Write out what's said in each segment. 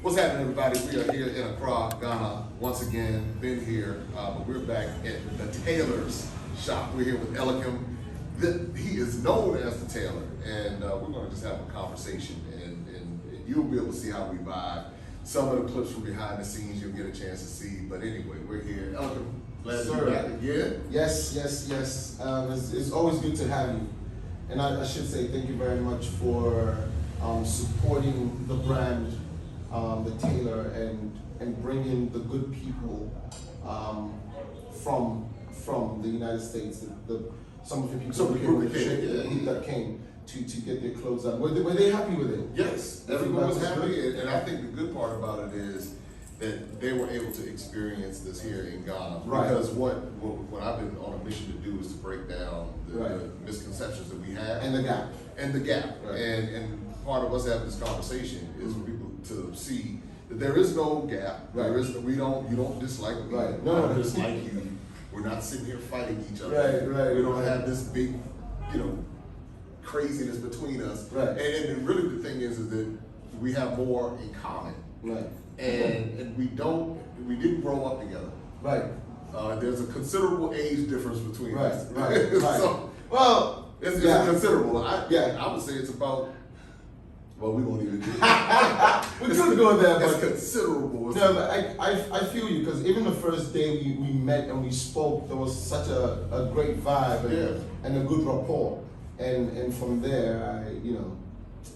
What's happening, everybody? We are here in Accra, Ghana. Once again, been here, but we're back at the Tailors shop. We're here with Elikem. He is known as the Tailor, and we're going to just have a conversation, and you'll be able to see how we vibe. Some of the clips from behind the scenes you'll get a chance to see, but anyway, we're here. Elikem, glad to be back again. Yes. It's always good to have you. And I should say thank you very much for supporting the brand, the Tailor, and bringing the good people from the United States. Some of the people that came to get their clothes done. Were they happy with it? Yes, everyone was happy, and I think the good part about it is that they were able to experience this here in Ghana. Right. Because what I've been on a mission to do is to break down the misconceptions that we have. And the gap. Right. And part of us having this conversation is for people to see that there is no gap. Right. There is you don't dislike me. Right. I don't dislike you. We're not sitting here fighting each other. Right. We don't have this big, craziness between us. Right. And really the thing is that we have more in common. Right. And we didn't grow up together. Right. There's a considerable age difference between us. Right. So, well, it's considerable. I would say it's about, well, we won't even do it. We could go there, It's but considerable. no, but I feel you, because even the first day we met and we spoke, there was such a great vibe and a good rapport. And from there,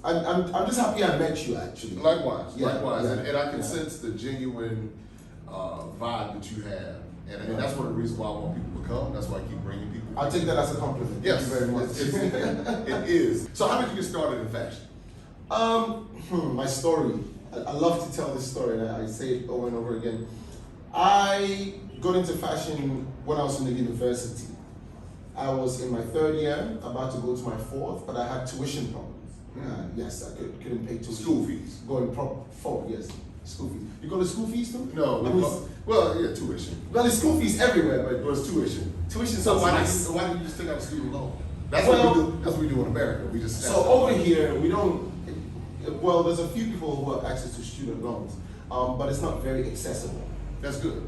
I'm just happy I met you, actually. Likewise. Yeah. And I can sense the genuine vibe that you have. And that's one of the reasons why I want people to come. That's why I keep bringing people. I'll take that as a compliment. Yes, Thank you very much. It is. So how did you get started in fashion? My story. I love to tell this story, and I say it over and over again. I got into fashion when I was in the university. I was in my third year, about to go to my fourth, but I had tuition problems. Yes, I couldn't pay tuition. School fees. Going four, yes. School fees. You go to school fees too? No. Tuition. Well, there's school fees everywhere, but It was tuition. tuition. So why nice. didn't you just take out a student loan? That's what we do. That's what we do in America. We just So over here, we don't. Well, there's a few people who have access to student loans, but it's not very accessible. That's good.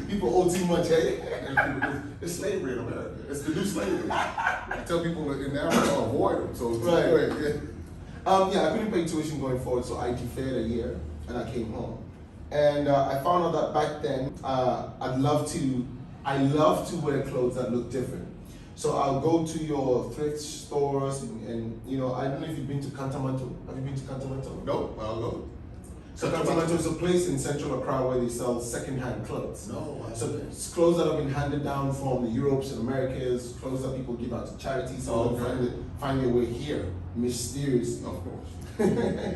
People owe too much, eh? It's slavery in America. It's the new slavery. I tell people in America to avoid them. So Right. I couldn't pay tuition going forward, so I deferred a year and I came home. And I found out that back then, I love to wear clothes that look different. So I'll go to your thrift stores and I don't know if you've been to Cantamanto. Have you been to Cantamanto? No, I'll go. So Cantamanto is a place in Central Accra where they sell second-hand clothes. No. So it's clothes that have been handed down from the Europes and Americas, clothes that people give out to charities. Some of them find their way here, mysteriously. Of course. You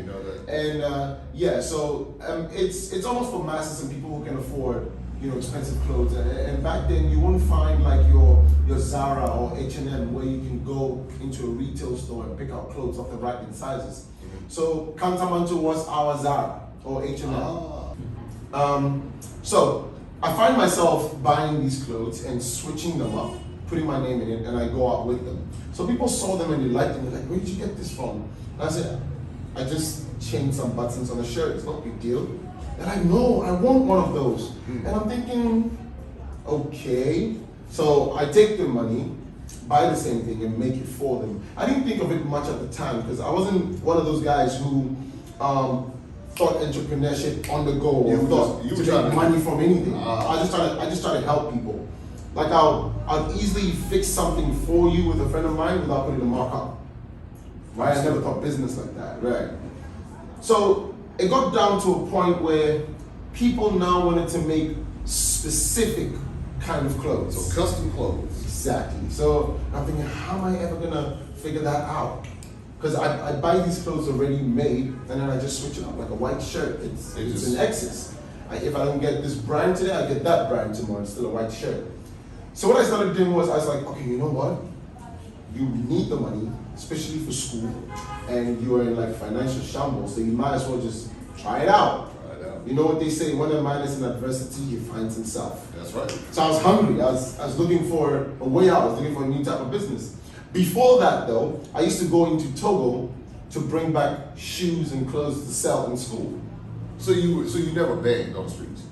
know that. And so it's almost for masses and people who can afford expensive clothes. And back then you wouldn't find like your Zara or H&M where you can go into a retail store and pick out clothes off the rack in sizes. So Cantamanto was our Zara or H&M. So I find myself buying these clothes and switching them up, putting my name in it, and I go out with them. So people saw them and they liked them. They're like, where did you get this from? And I said, I just changed some buttons on a shirt. It's not a big deal. They're like, no, I want one of those. And I'm thinking, okay. So I take the money, buy the same thing, and make it for them. I didn't think of it much at the time because I wasn't one of those guys who thought entrepreneurship on the go or thought to make money from anything. I just try to help people. Like I'll easily fix something for you with a friend of mine without putting a markup. Right? I never thought business like that. Right. So it got down to a point where people now wanted to make specific kind of clothes. So custom clothes. Exactly. So I'm thinking, how am I ever gonna figure that out? Because I buy these clothes already made, and then I just switch it up like a white shirt. It's an excess. If I don't get this brand today, I get that brand tomorrow. It's still a white shirt. So what I started doing was I was like, okay, you know what? You need the money, especially for school, and you are in like financial shambles, so you might as well just try it out. You know what they say, when a man is in adversity, he finds himself. That's right. So I was hungry. I was looking for a way out. I was looking for a new type of business. Before that, though, I used to go into Togo to bring back shoes and clothes to sell in school. So you never begged on the streets?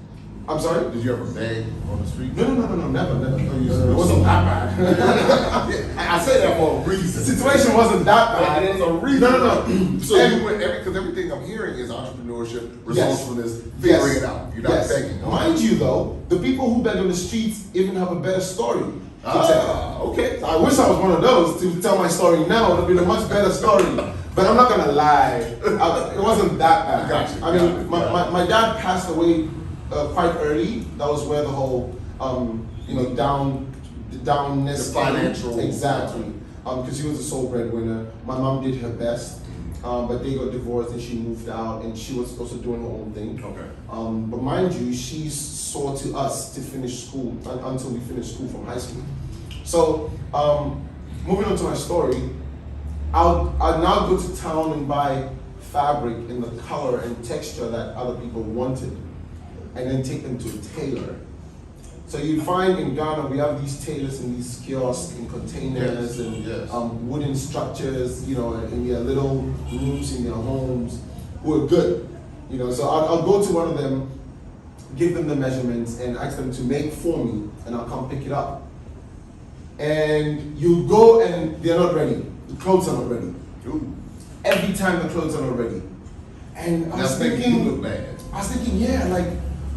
I'm sorry? Did you ever beg on the street? No, never. It wasn't that bad. I say that for a reason. The situation wasn't that bad. There's a reason. No. So you went because everything I'm hearing is entrepreneurship, resourcefulness, figuring it out. You're not begging. Mind you, though, the people who beg on the streets even have a better story to tell. Okay. I wish I was one of those to tell my story now. It would be a much better story. But I'm not gonna lie, it wasn't that bad. Gotcha. I mean, my dad passed away quite early. That was where the whole, downness. The financial. Exactly. Because he was a sole breadwinner. My mom did her best, but they got divorced and she moved out, and she was also doing her own thing. Okay. But mind you, she saw to us to finish school until we finished school from high school. So, moving on to my story, I'll now go to town and buy fabric in the color and texture that other people wanted, and then take them to a tailor. So you find in Ghana we have these tailors in these kiosks and containers and wooden structures, in their little rooms in their homes, who are good. So I'll go to one of them, give them the measurements, and ask them to make for me, and I'll come pick it up. And you go and they're not ready. The clothes are not ready. Ooh. Every time the clothes are not ready. And I was thinking, you look bad.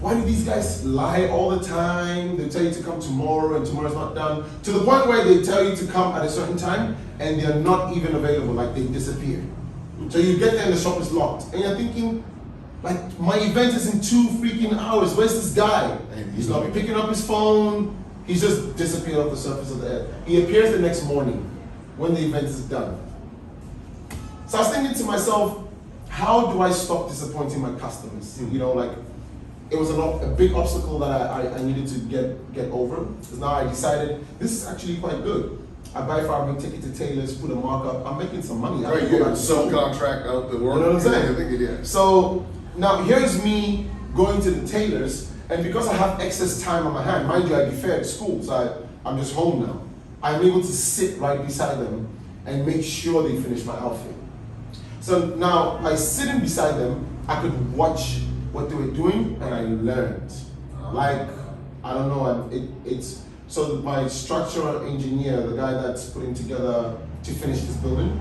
why do these guys lie all the time? They tell you to come tomorrow and tomorrow's not done. To the point where they tell you to come at a certain time and they're not even available, like they disappear. So you get there and the shop is locked. And you're thinking, my event is in 2 freaking hours. Where's this guy? And He's not picking up his phone. He's just disappeared off the surface of the earth. He appears the next morning when the event is done. So I was thinking to myself, how do I stop disappointing my customers? It was a big obstacle that I needed to get over. Because now I decided this is actually quite good. I buy fabric, take it to Tailors, put a markup. I'm making some money. Right, you subcontract out the work. You know what I'm saying? I think it is. So now here's me going to the Tailors, and because I have excess time on my hand, mind you, I defer at school, so I'm just home now. I'm able to sit right beside them and make sure they finish my outfit. So now, by sitting beside them, I could watch what they were doing, and I learned. So my structural engineer, the guy that's putting together to finish this building,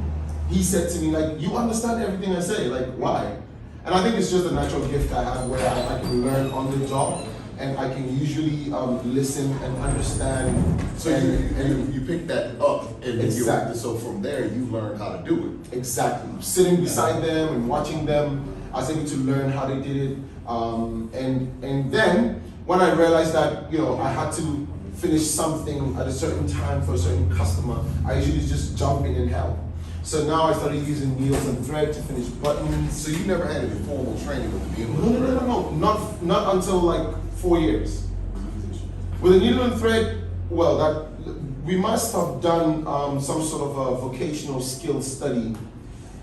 he said to me, you understand everything I say, why? And I think it's just a natural gift I have where I can learn on the job, and I can usually listen and understand. So you pick that up, and exactly. So from there you learn how to do it. Exactly. Sitting beside them and watching them, I was able to learn how they did it. And then when I realized that I had to finish something at a certain time for a certain customer, I usually just jump in and help. So now I started using needles and thread to finish buttons. So you never had any formal training with the needle and thread? No. Not until 4 years. With the needle and thread, we must have done some sort of a vocational skill study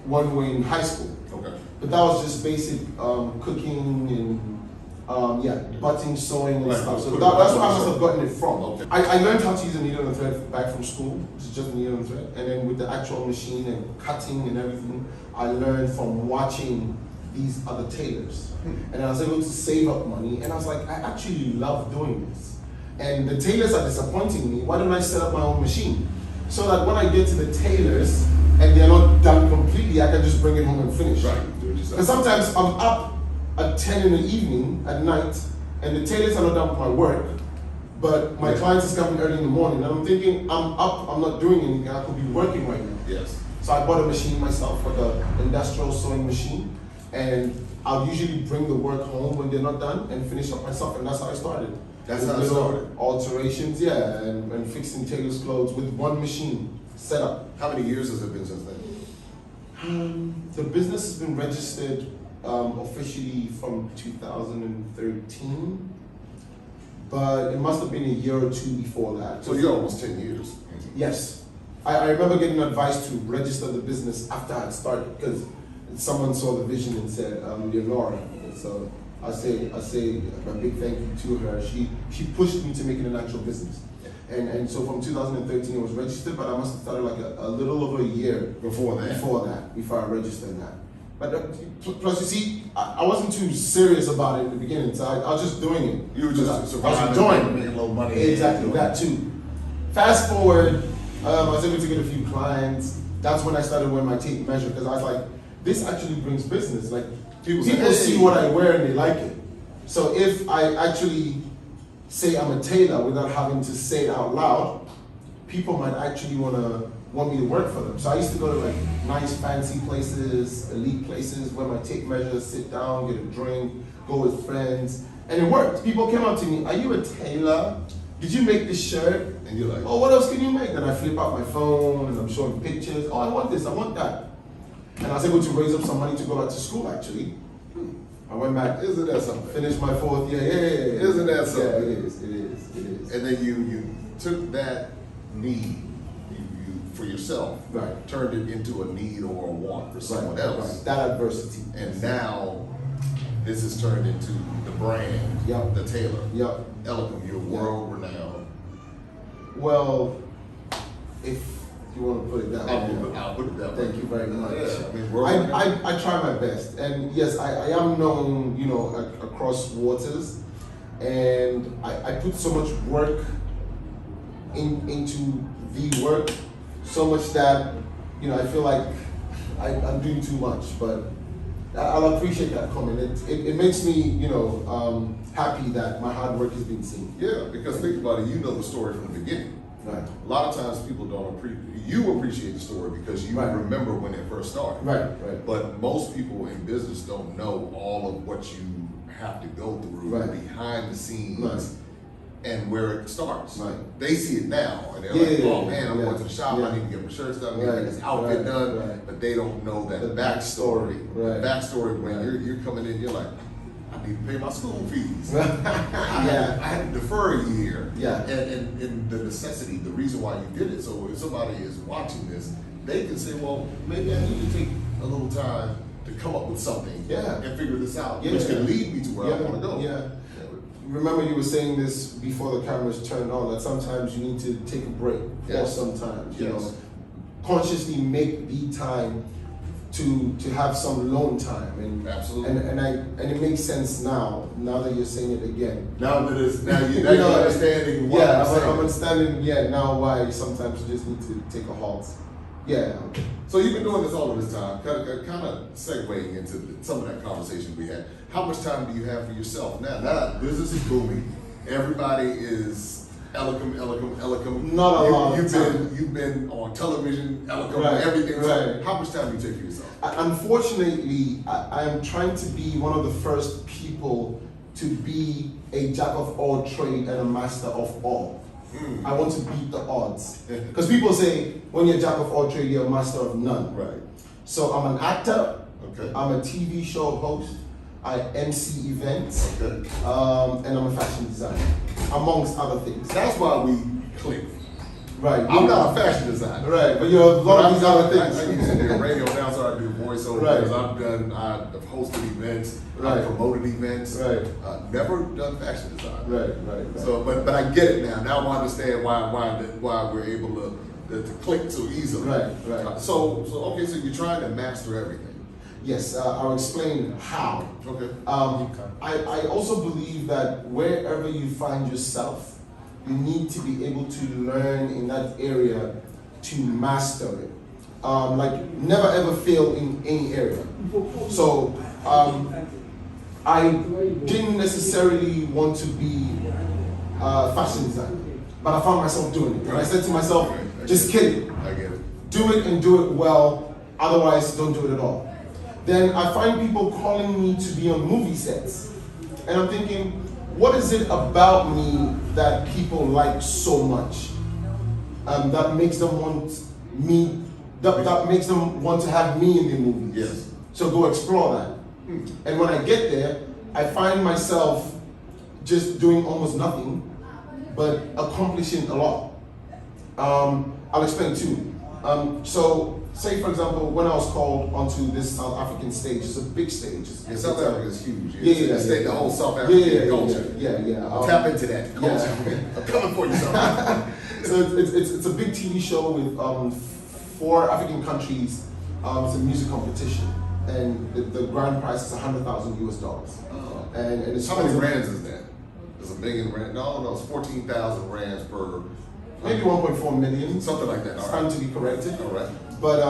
one way in high school. Okay. But that was just basic cooking and butting, sewing and stuff. So that's where I must have gotten it from. Okay. I learned how to use a needle and thread back from school, which is just a needle and thread. And then with the actual machine and cutting and everything, I learned from watching these other tailors. And I was able to save up money, and I was like, I actually love doing this. And the tailors are disappointing me. Why don't I set up my own machine? So that when I get to the tailors and they're not done completely, I can just bring it home and finish. Right. Because sometimes I'm up at 10 in the evening, at night, and the tailors are not done with my work, but my clients is coming early in the morning, and I'm thinking, I'm up, I'm not doing anything, I could be working right now. Yes. So I bought a machine myself, like an industrial sewing machine, and I'll usually bring the work home when they're not done and finish up myself, and that's how I started. That's how I started. Alterations, and fixing tailors' clothes with one machine set up. How many years has it been since then? The business has been registered officially from 2013, but it must have been a year or two before that. So you're almost 10 years. Yes. I remember getting advice to register the business after I had started, because someone saw the vision and said, Laura. So I say a big thank you to her. She pushed me to make it an actual business. And so from 2013 it was registered, but I must have started like a little over a year Before before I registered that. But plus, you see, I wasn't too serious about it in the beginning, so I was just doing it. You were just surviving, I was enjoying making a little money. Exactly, that too. Fast forward, I was able to get a few clients. That's when I started wearing my tape measure, because I was like, this actually brings business. Like, people see what I wear and they like it. So if I actually say I'm a tailor without having to say it out loud, people might actually want me to work for them. So I used to go to like nice fancy places, elite places, wear my tape measure, sit down, get a drink, go with friends, and it worked. People came up to me, are you a tailor? Did you make this shirt? And you're like, oh, what else can you make? Then I flip out my phone and I'm showing pictures. Oh, I want this, I want that. And I was able to raise up some money to go back to school actually. I went back, isn't that something? finished my 4th year. Yeah. Isn't that something? Yeah, it is. And then you took that need you for yourself, Right. turned it into a need or a want for someone else. Right. That adversity. And now this has turned into the brand, Yep. the Tailor. Yep. Elikem, you're world renowned. Well, if you want to put it that way. I'll put it that way. Thank you very much. Yeah, I mean, world renowned. I try my best, and yes, I am known, across waters, and I put so much work into the work, so much that I feel like I'm doing too much, but I'll appreciate that comment. It makes me happy that my hard work is being seen. Yeah, because think about it, you know the story from the beginning. Right. A lot of times people don't appreciate the story because you Right. remember when it first started. Right. But most people in business don't know all of what you have to go through Right. behind the scenes Right. and where it starts. Right. They see it now and they're Yeah, like, oh man, I'm yeah, going to the shop, yeah. I need to get my shirts done, I need to Right, get this outfit right, done, right. but they don't know that The backstory. right. The backstory when Right. you're coming in, you're like, I need to pay my school fees. Yeah. I had to defer a year. Yeah. And the necessity, the reason why you did it. So if somebody is watching this, they can say, well, maybe I need to take a little time to come up with something Yeah. and figure this out, Yeah. which can lead me to where I want to go. Yeah. Remember you were saying this before the cameras turned on, that sometimes you need to take a break. Yes. Or sometimes, Yes. consciously make the time to have some alone time, and Absolutely. and it makes sense now that you're saying it again. Now you're understanding why Yeah, I'm saying I'm it. understanding now why sometimes you just need to take a halt. Yeah. So you've been doing this all of this time, kind of segueing into some of that conversation we had. How much time do you have for yourself now? Now that business is booming, everybody is Elikem. Not a lot of time. You've been on television, Elikem, Right, everything. right. How much time do you take for yourself? Unfortunately, I am trying to be one of the first people to be a jack of all trade and a master of all. I want to beat the odds. Because people say, when you're a jack of all trade, you're a master of none. Right. So I'm an actor, Okay. I'm a TV show host, I MC events, Okay. and I'm a fashion designer, amongst other things. That's why we click. Right. I'm not a fashion designer. Right, but you're a lot of these other things. I used to be a radio announcer. I do voiceover. Right. I've hosted events. Right. I've promoted events. Right. Never done fashion design. Right. So, but I get it now. Now I understand why we're able to click so easily. Right. So okay. So you're trying to master everything. Yes, I'll explain how. Okay. I also believe that wherever you find yourself, you need to be able to learn in that area to master it. Like never ever fail in any area. So I didn't necessarily want to be a fashion designer, but I found myself doing it. And I said to myself, just kidding. I get it. Do it and do it well, otherwise don't do it at all. Then I find people calling me to be on movie sets. And I'm thinking, what is it about me that people like so much? That makes them want me, that makes them want to have me in their movies. Yes. So go explore that. And when I get there, I find myself just doing almost nothing, but accomplishing a lot. I'll explain too. So say for example, when I was called onto this South African stage, it's a big stage. South Africa is huge. Yeah. The whole South African culture. Yeah. Tap into that culture. I'm coming for you, son. So it's a big TV show with 4 African countries. It's a music competition, and the grand prize is $100,000 US. Oh. And it's how many rands is that? It's $1 million rand. No, it's 14,000 rands per. Maybe 1.4 million. Something like that. It's time to be corrected. All right. But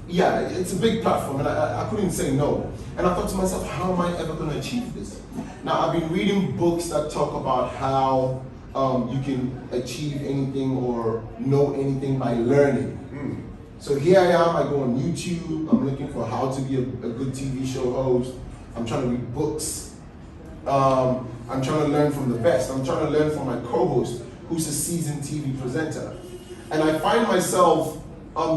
yeah, it's a big platform, and I couldn't say no. And I thought to myself, how am I ever going to achieve this? Now, I've been reading books that talk about how you can achieve anything or know anything by learning. So here I am, I go on YouTube, I'm looking for how to be a good TV show host. I'm trying to read books. I'm trying to learn from the best. I'm trying to learn from my co-host, who's a seasoned TV presenter. And I find myself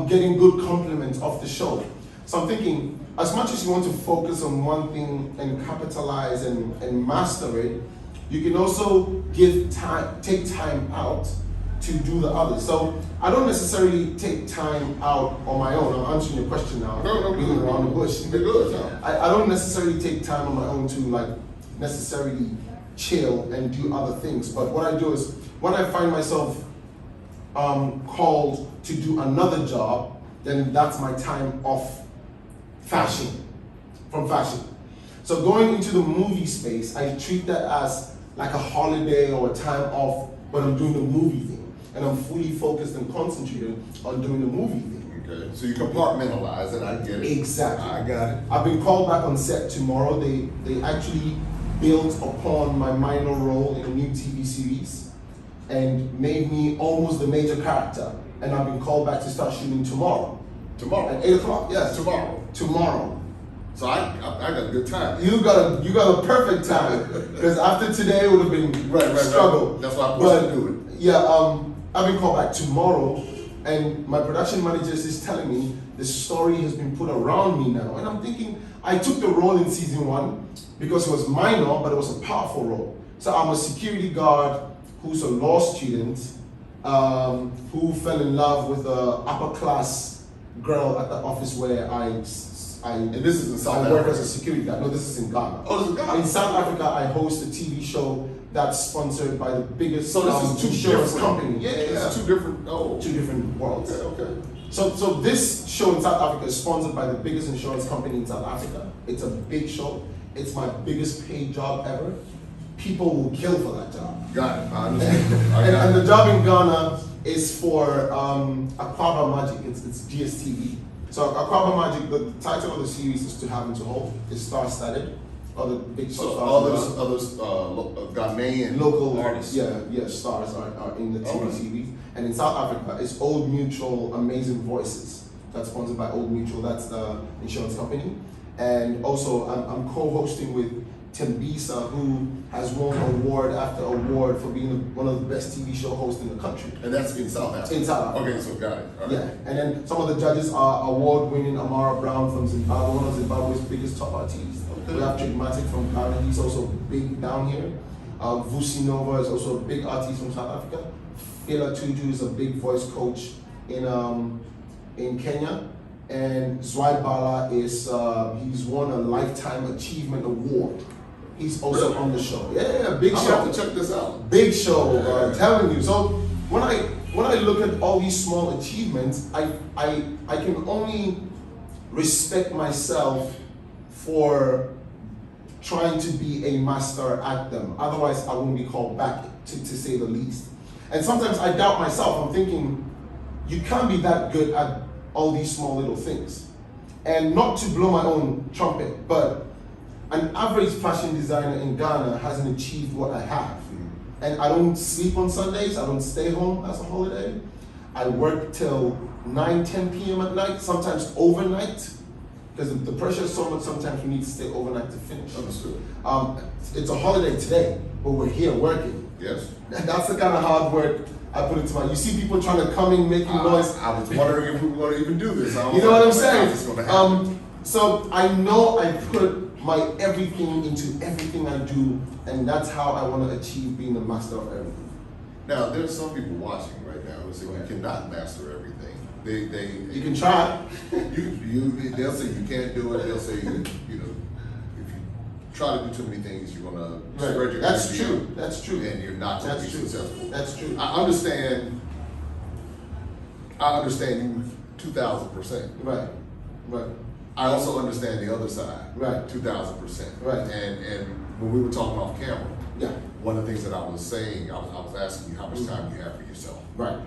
getting good compliments off the show. So I'm thinking, as much as you want to focus on one thing and capitalize and master it, you can also take time out to do the others. So I don't necessarily take time out on my own. I'm answering your question now. No, beating around the bush. Good. I don't necessarily take time on my own to like necessarily chill and do other things. But what I do is when I find myself called to do another job, then that's my time off from fashion. So going into the movie space, I treat that as like a holiday or a time off when I'm doing the movie thing. And I'm fully focused and concentrated on doing the movie thing. Okay, so you compartmentalize it, I get it. Exactly. I got it. I've been called back on set tomorrow. They actually built upon my minor role in a new TV series and made me almost the major character. And I've been called back to start shooting tomorrow. Tomorrow? At 8 o'clock, yes. Tomorrow. So I got a good time. You got a perfect time. Because after today it would have been right. struggle. That's why I'm supposed to do it. Yeah, I've been called back tomorrow, and my production manager is telling me the story has been put around me now. And I'm thinking, I took the role in season 1 because it was minor, but it was a powerful role. So I'm a security guard who's a law student who fell in love with a upper class girl at the office where and this is in South Africa? I work as a security guard. No, this is in Ghana. Oh, this is Ghana. In South Africa, I host a TV show that's sponsored by the biggest So this is two insurance different company. Yeah. It's two different. Two different worlds. Okay. So this show in South Africa is sponsored by the biggest insurance company in South Africa. It's a big show. It's my biggest paid job ever. People will kill for that job. Got it. I understand. And the job in Ghana is for Aquaba Magic. It's GSTV. So Aquaba Magic, the title of the series is To Have and To Hold. It's star-studded. Other big So stars. others Ghanaian Local artists. Yeah, stars are in the TV series. And in South Africa, it's Old Mutual Amazing Voices. That's sponsored by Old Mutual. That's the insurance company. And also, I'm co-hosting with MISA, who has won award after award for being one of the best TV show hosts in the country. And that's in South Africa? In South Africa. Okay, so got it. All right. Yeah, and then some of the judges are award-winning Amara Brown from Zimbabwe, one of Zimbabwe's biggest top artists. Okay. We have Dramatic from Ghana, he's also big down here. Vusi Nova is also a big artist from South Africa. Fela Tuju is a big voice coach in Kenya. And Zwei Bala is, he's won a Lifetime Achievement Award. He's also on the show. Yeah, big show. I'll have to check this out. Big show, I'm telling you. So when I look at all these small achievements, I can only respect myself for trying to be a master at them. Otherwise, I wouldn't be called back, to say the least. And sometimes I doubt myself. I'm thinking, you can't be that good at all these small little things. And not to blow my own trumpet, but an average fashion designer in Ghana hasn't achieved what I have. And I don't sleep on Sundays, I don't stay home as a holiday. I work till 9, 10 p.m. at night, sometimes overnight, because the pressure is so much, sometimes we need to stay overnight to finish. Understood. It's a holiday today, but we're here working. Yes. That's the kind of hard work I put into my, you see people trying to come in making noise. I was wondering if we were going to even do this. You know what I'm saying? How's this going to happen? So I know I put my everything into everything I do, and that's how I want to achieve being the master of everything. Now, there's some people watching right now who say you cannot master everything. You can try. They'll say you can't do it. They'll say if you try to do too many things, you're gonna Right. spread your That's energy true. out, That's true. and you're not gonna That's be true. successful. That's true. I understand you 2,000%. Right. Right. I also understand the other side. Right. 2,000%. Right. And when we were talking off camera, Yeah. one of the things that I was saying, I was asking you how much time you have for yourself. Right.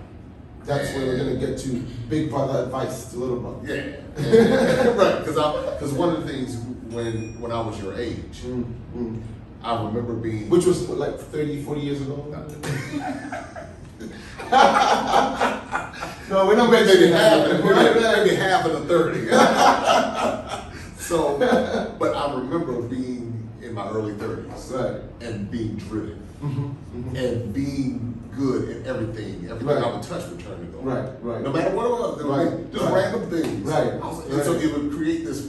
That's where we're gonna get to big brother advice to little brother. Yeah. Right. Because one of the things when I was your age, I remember being, Which was like 30, 40 years ago? No, we're not maybe mentioning half of the 30. So, but I remember being in my early 30s, Right. and being driven, and being good at everything Right. I would touch would turn to gold. Right, right. No matter what it was, Right, just right. random things. Right, And so right. it would create this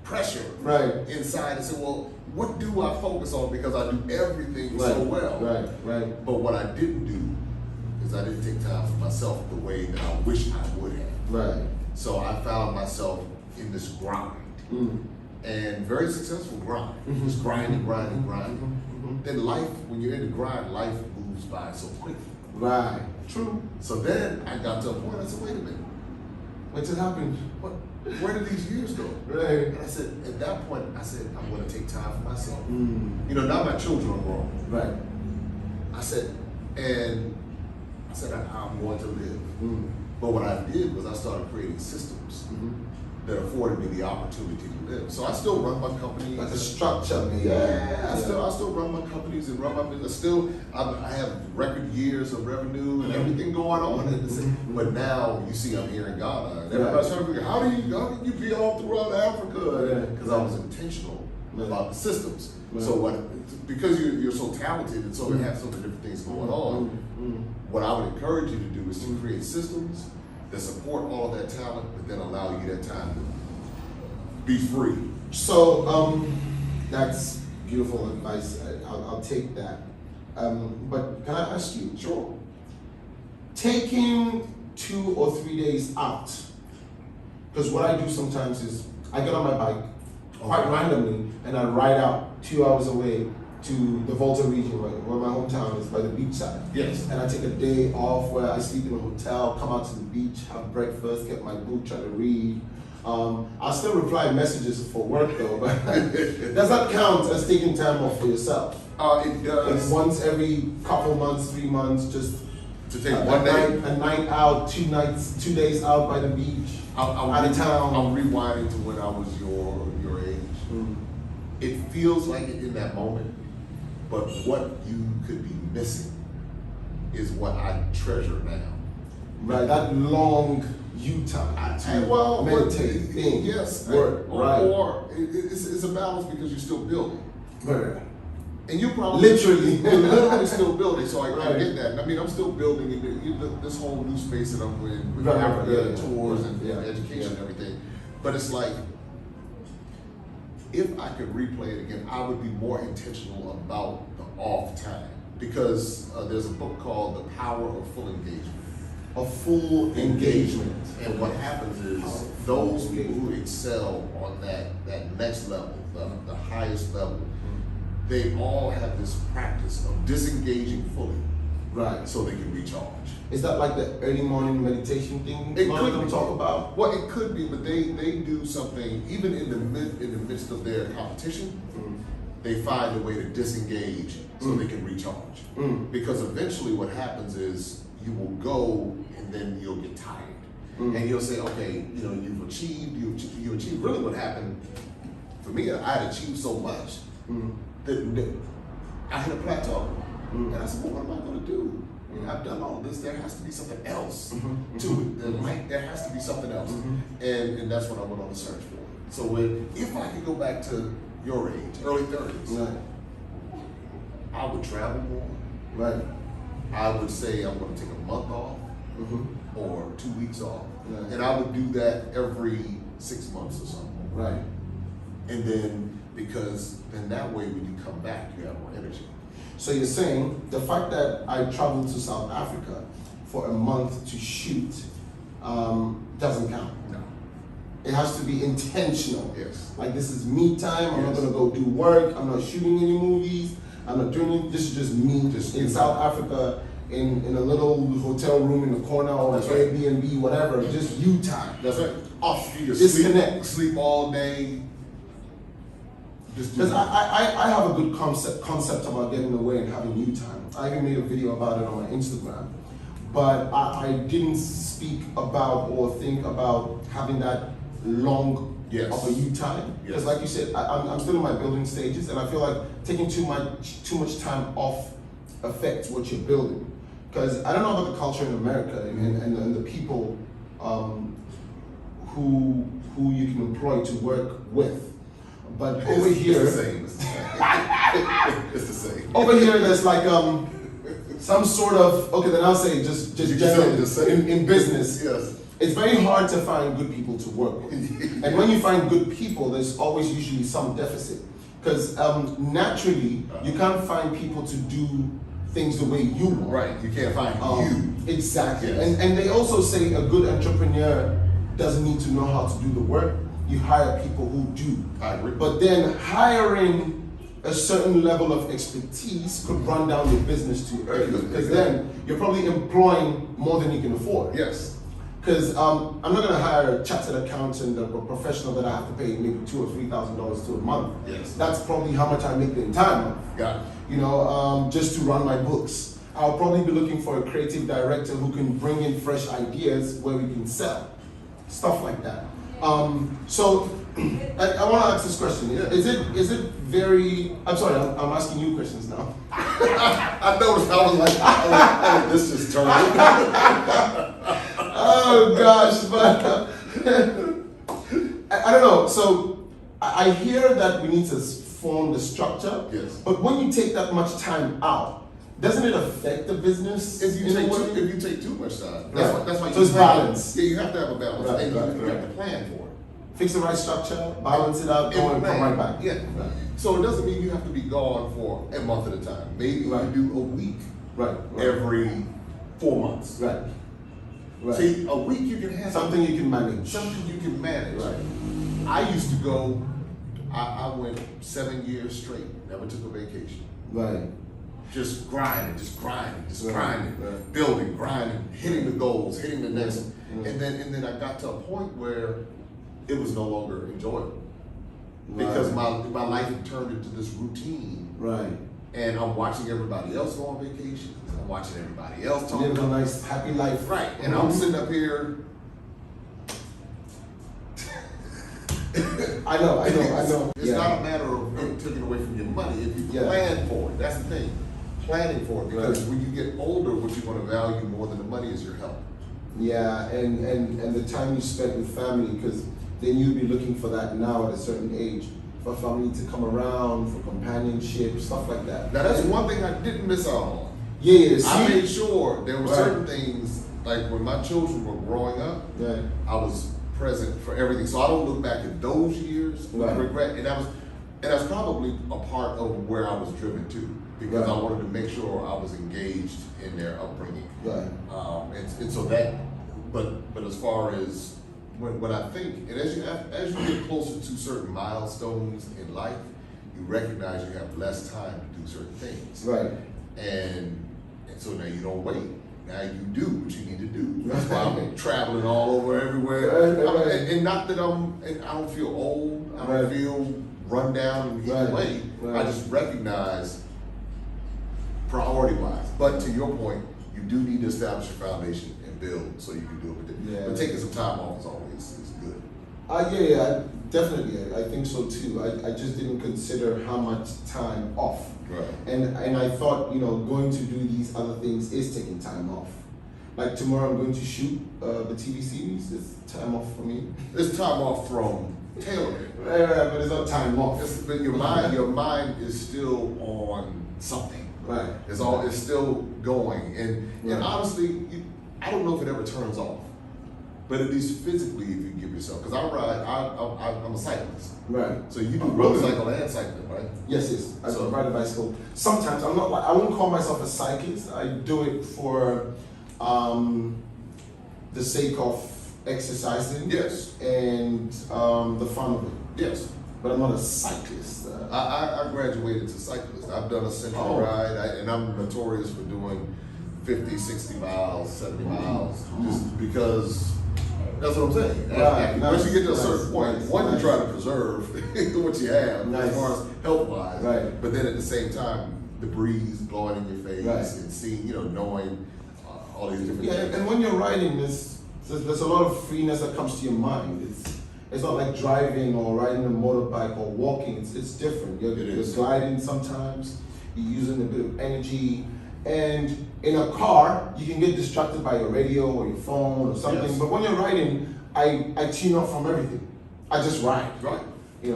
pressure Right. inside and say, well, what do I focus on because I do everything so well? Right, right. But what I didn't do is I didn't take time for myself the way that I wish I would have. Right. So I found myself in this grind, and very successful grind. Just grinding. Then life, when you're in the grind, life moves by so quickly. Right. True. So then I got to a point, I said, wait a minute, What just happened? where did these years go? Right. And I said, at that point, I said, I'm going to take time for myself. You know, now my children are grown. Right. I said, I'm going to live. But what I did was I started creating systems that afforded me the opportunity to live. So I still run my company. Like a structure, man. Yeah, I still run my companies and run my business. I have record years of revenue and everything going on. But now you see I'm here in Ghana, and everybody's trying to figure how do you be all throughout Africa? Because I was intentional about the systems. So because you're so talented and so have so many different things going on, what I would encourage you to do is to create systems that support all of that talent, but then allow you that time to be free. So that's beautiful advice. I'll take that. But can I ask you? Sure. Taking 2 or 3 days out, because what I do sometimes is I get on my bike quite randomly and I ride out 2 hours away to the Volta region where my hometown is, by the beach side. Yes. And I take a day off where I sleep in a hotel, come out to the beach, have breakfast, get my book, try to read. I'll still reply messages for work though, but does that count as taking time off for yourself? It does. Like once every couple months, 3 months, just To take one day. a night out, 2 nights, 2 days out by the beach, out of town. I'm rewinding to when I was your age. It feels like it in that moment, but what you could be missing is what I treasure now. Right, that long you time to meditate, think, yes, work, right. Or it's a balance because you're still building. Right. And you probably Literally. you're literally still building. So I Right. get that. I mean, I'm still building in this whole new space that I'm in with Right, Africa, yeah, tours and yeah, education and everything. But it's like, if I could replay it again, I would be more intentional about the off time, because there's a book called The Power of Full Engagement. A full engagement. And what happens is those people who excel on that next level, the highest level, they all have this practice of disengaging fully, Right. so they can recharge. Is that like the early morning meditation thing It a lot could of them be. talk about? Well, it could be, but they do something even in the midst of their competition. They find a way to disengage so they can recharge. Because eventually, what happens is you will go and then you'll get tired, and you'll say, okay, you've achieved. Really, what happened for me, I had achieved so much that I hit a plateau, and I said, well, what am I going to do? I've done all this. There has to be something else to it. There has to be something else, and that's what I went on the search for. So if I could go back to your age, early 30s, Right. I would travel more. Right. I would say I'm going to take a month off or 2 weeks off, Right. and I would do that every 6 months or something. Right. And then because then that way when you come back, you have more energy. So you're saying the fact that I traveled to South Africa for a month to shoot doesn't count. No. it has to be intentional. Yes. Like this is me time. I'm not gonna go do work. I'm not shooting any movies. I'm not doing it. This is just me, just in South Africa, in a little hotel room in the corner or an Airbnb, whatever. Just you time. That's right. Off. You Disconnect. Sleep all day. Because I have a good concept about getting away and having you time. I even made a video about it on my Instagram. But I didn't speak about or think about having that long of a you time. Because like you said, I'm still in my building stages, and I feel like taking too much time off affects what you're building. Because I don't know about the culture in America and the people who you can employ to work with. But over here, it's the same. It's the same. Over here, there's like some sort of, okay, then I'll say just generally in business. Yes. It's very hard to find good people to work with. And when you find good people, there's always usually some deficit. Because naturally, you can't find people to do things the way you want. Right, you can't find you. Exactly. Yes. And they also say a good entrepreneur doesn't need to know how to do the work. You hire people who do. I agree. But then hiring a certain level of expertise could run down your business too early. Because then you're probably employing more than you can afford. Yes. Because I'm not going to hire a chartered accountant or a professional that I have to pay maybe $2,000 or $3,000 to a month. Yes. That's probably how much I make the entire month. Got it. You know, just to run my books. I'll probably be looking for a creative director who can bring in fresh ideas where we can sell. Stuff like that. So I want to ask this question. Is it very? I'm sorry. I'm asking you questions now. I noticed. I was like, oh, this just turned. Oh gosh, but I don't know. So I hear that we need to form the structure. Yes. But when you take that much time out, doesn't it affect the business? If you take too much time, that's why so it's balance. Yeah, you have to have a balance. Right, and right, you have to plan for it. Fix the right structure, balance it out, go and come right back. Yeah. Right. So it doesn't mean you have to be gone for a month at a time. Maybe you do a week every 4 months. Right. Right. See, a week you can have something you can manage. Something you can manage. Right. I used to go. I went 7 years straight. Never took a vacation. Right. Just grinding, grinding, right. building, grinding, hitting the goals, hitting the next, and then I got to a point where it was no longer enjoyable because my life had turned into this routine. Right. And I'm watching everybody else go on vacation. I'm watching everybody else talk. Live a nice, happy life. Right. And I'm sitting up here. I know. It's not a matter of taking away from your money. If you plan for it, that's the thing. Planning for it, because when you get older, what you're going to value more than the money is your health. Yeah, and the time you spend with family, because then you'll be looking for that now at a certain age, for family to come around, for companionship, stuff like that. Now that's one thing I didn't miss out on. Yeah, I made sure there were certain things, like when my children were growing up, I was present for everything. So I don't look back at those years with regret, and that's probably a part of where I was driven to. Because I wanted to make sure I was engaged in their upbringing. Right. And so that, but as far as when I think, and as you get closer to certain milestones in life, you recognize you have less time to do certain things. Right. And so now you don't wait. Now you do what you need to do. That's why I'm traveling all over everywhere. And not that I don't feel old. I don't feel run down in any way. I just recognize priority-wise. But to your point, you do need to establish a foundation and build so you can do it. But taking some time off is always good. Yeah, definitely. I think so too. I just didn't consider how much time off. Right. And I thought, going to do these other things is taking time off. Like tomorrow I'm going to shoot the TV series. It's time off for me. It's time off from tailoring. Right, but it's not time off. But your mind is still on something. Right. It's still going. And honestly, I don't know if it ever turns off. But at least physically, if you give yourself, because I'm a cyclist. Right. So you do motorcycle and cycling, right? Yes. I ride a bicycle. Sometimes I won't call myself a cyclist. I do it for the sake of exercising. Yes. And the fun of it. Yes. But I'm not a cyclist. I graduated to cyclist. I've done a central ride, and I'm notorious for doing 50, 60 miles, 70 miles, just because that's what I'm saying. Right, Once you get to a nice, certain point, nice, one, nice. you try to preserve what you have Nice. as far as health-wise, Right. but then at the same time, the breeze blowing in your face Right. and seeing, knowing all these different Yeah, things. and when you're riding, there's a lot of freeness that comes to your mind. It's not like driving or riding a motorbike or walking. It's different. You're gliding sometimes. You're using a bit of energy. And in a car, you can get distracted by your radio or your phone or something. Yes. But when you're riding, I tune off from everything. I just ride. Right.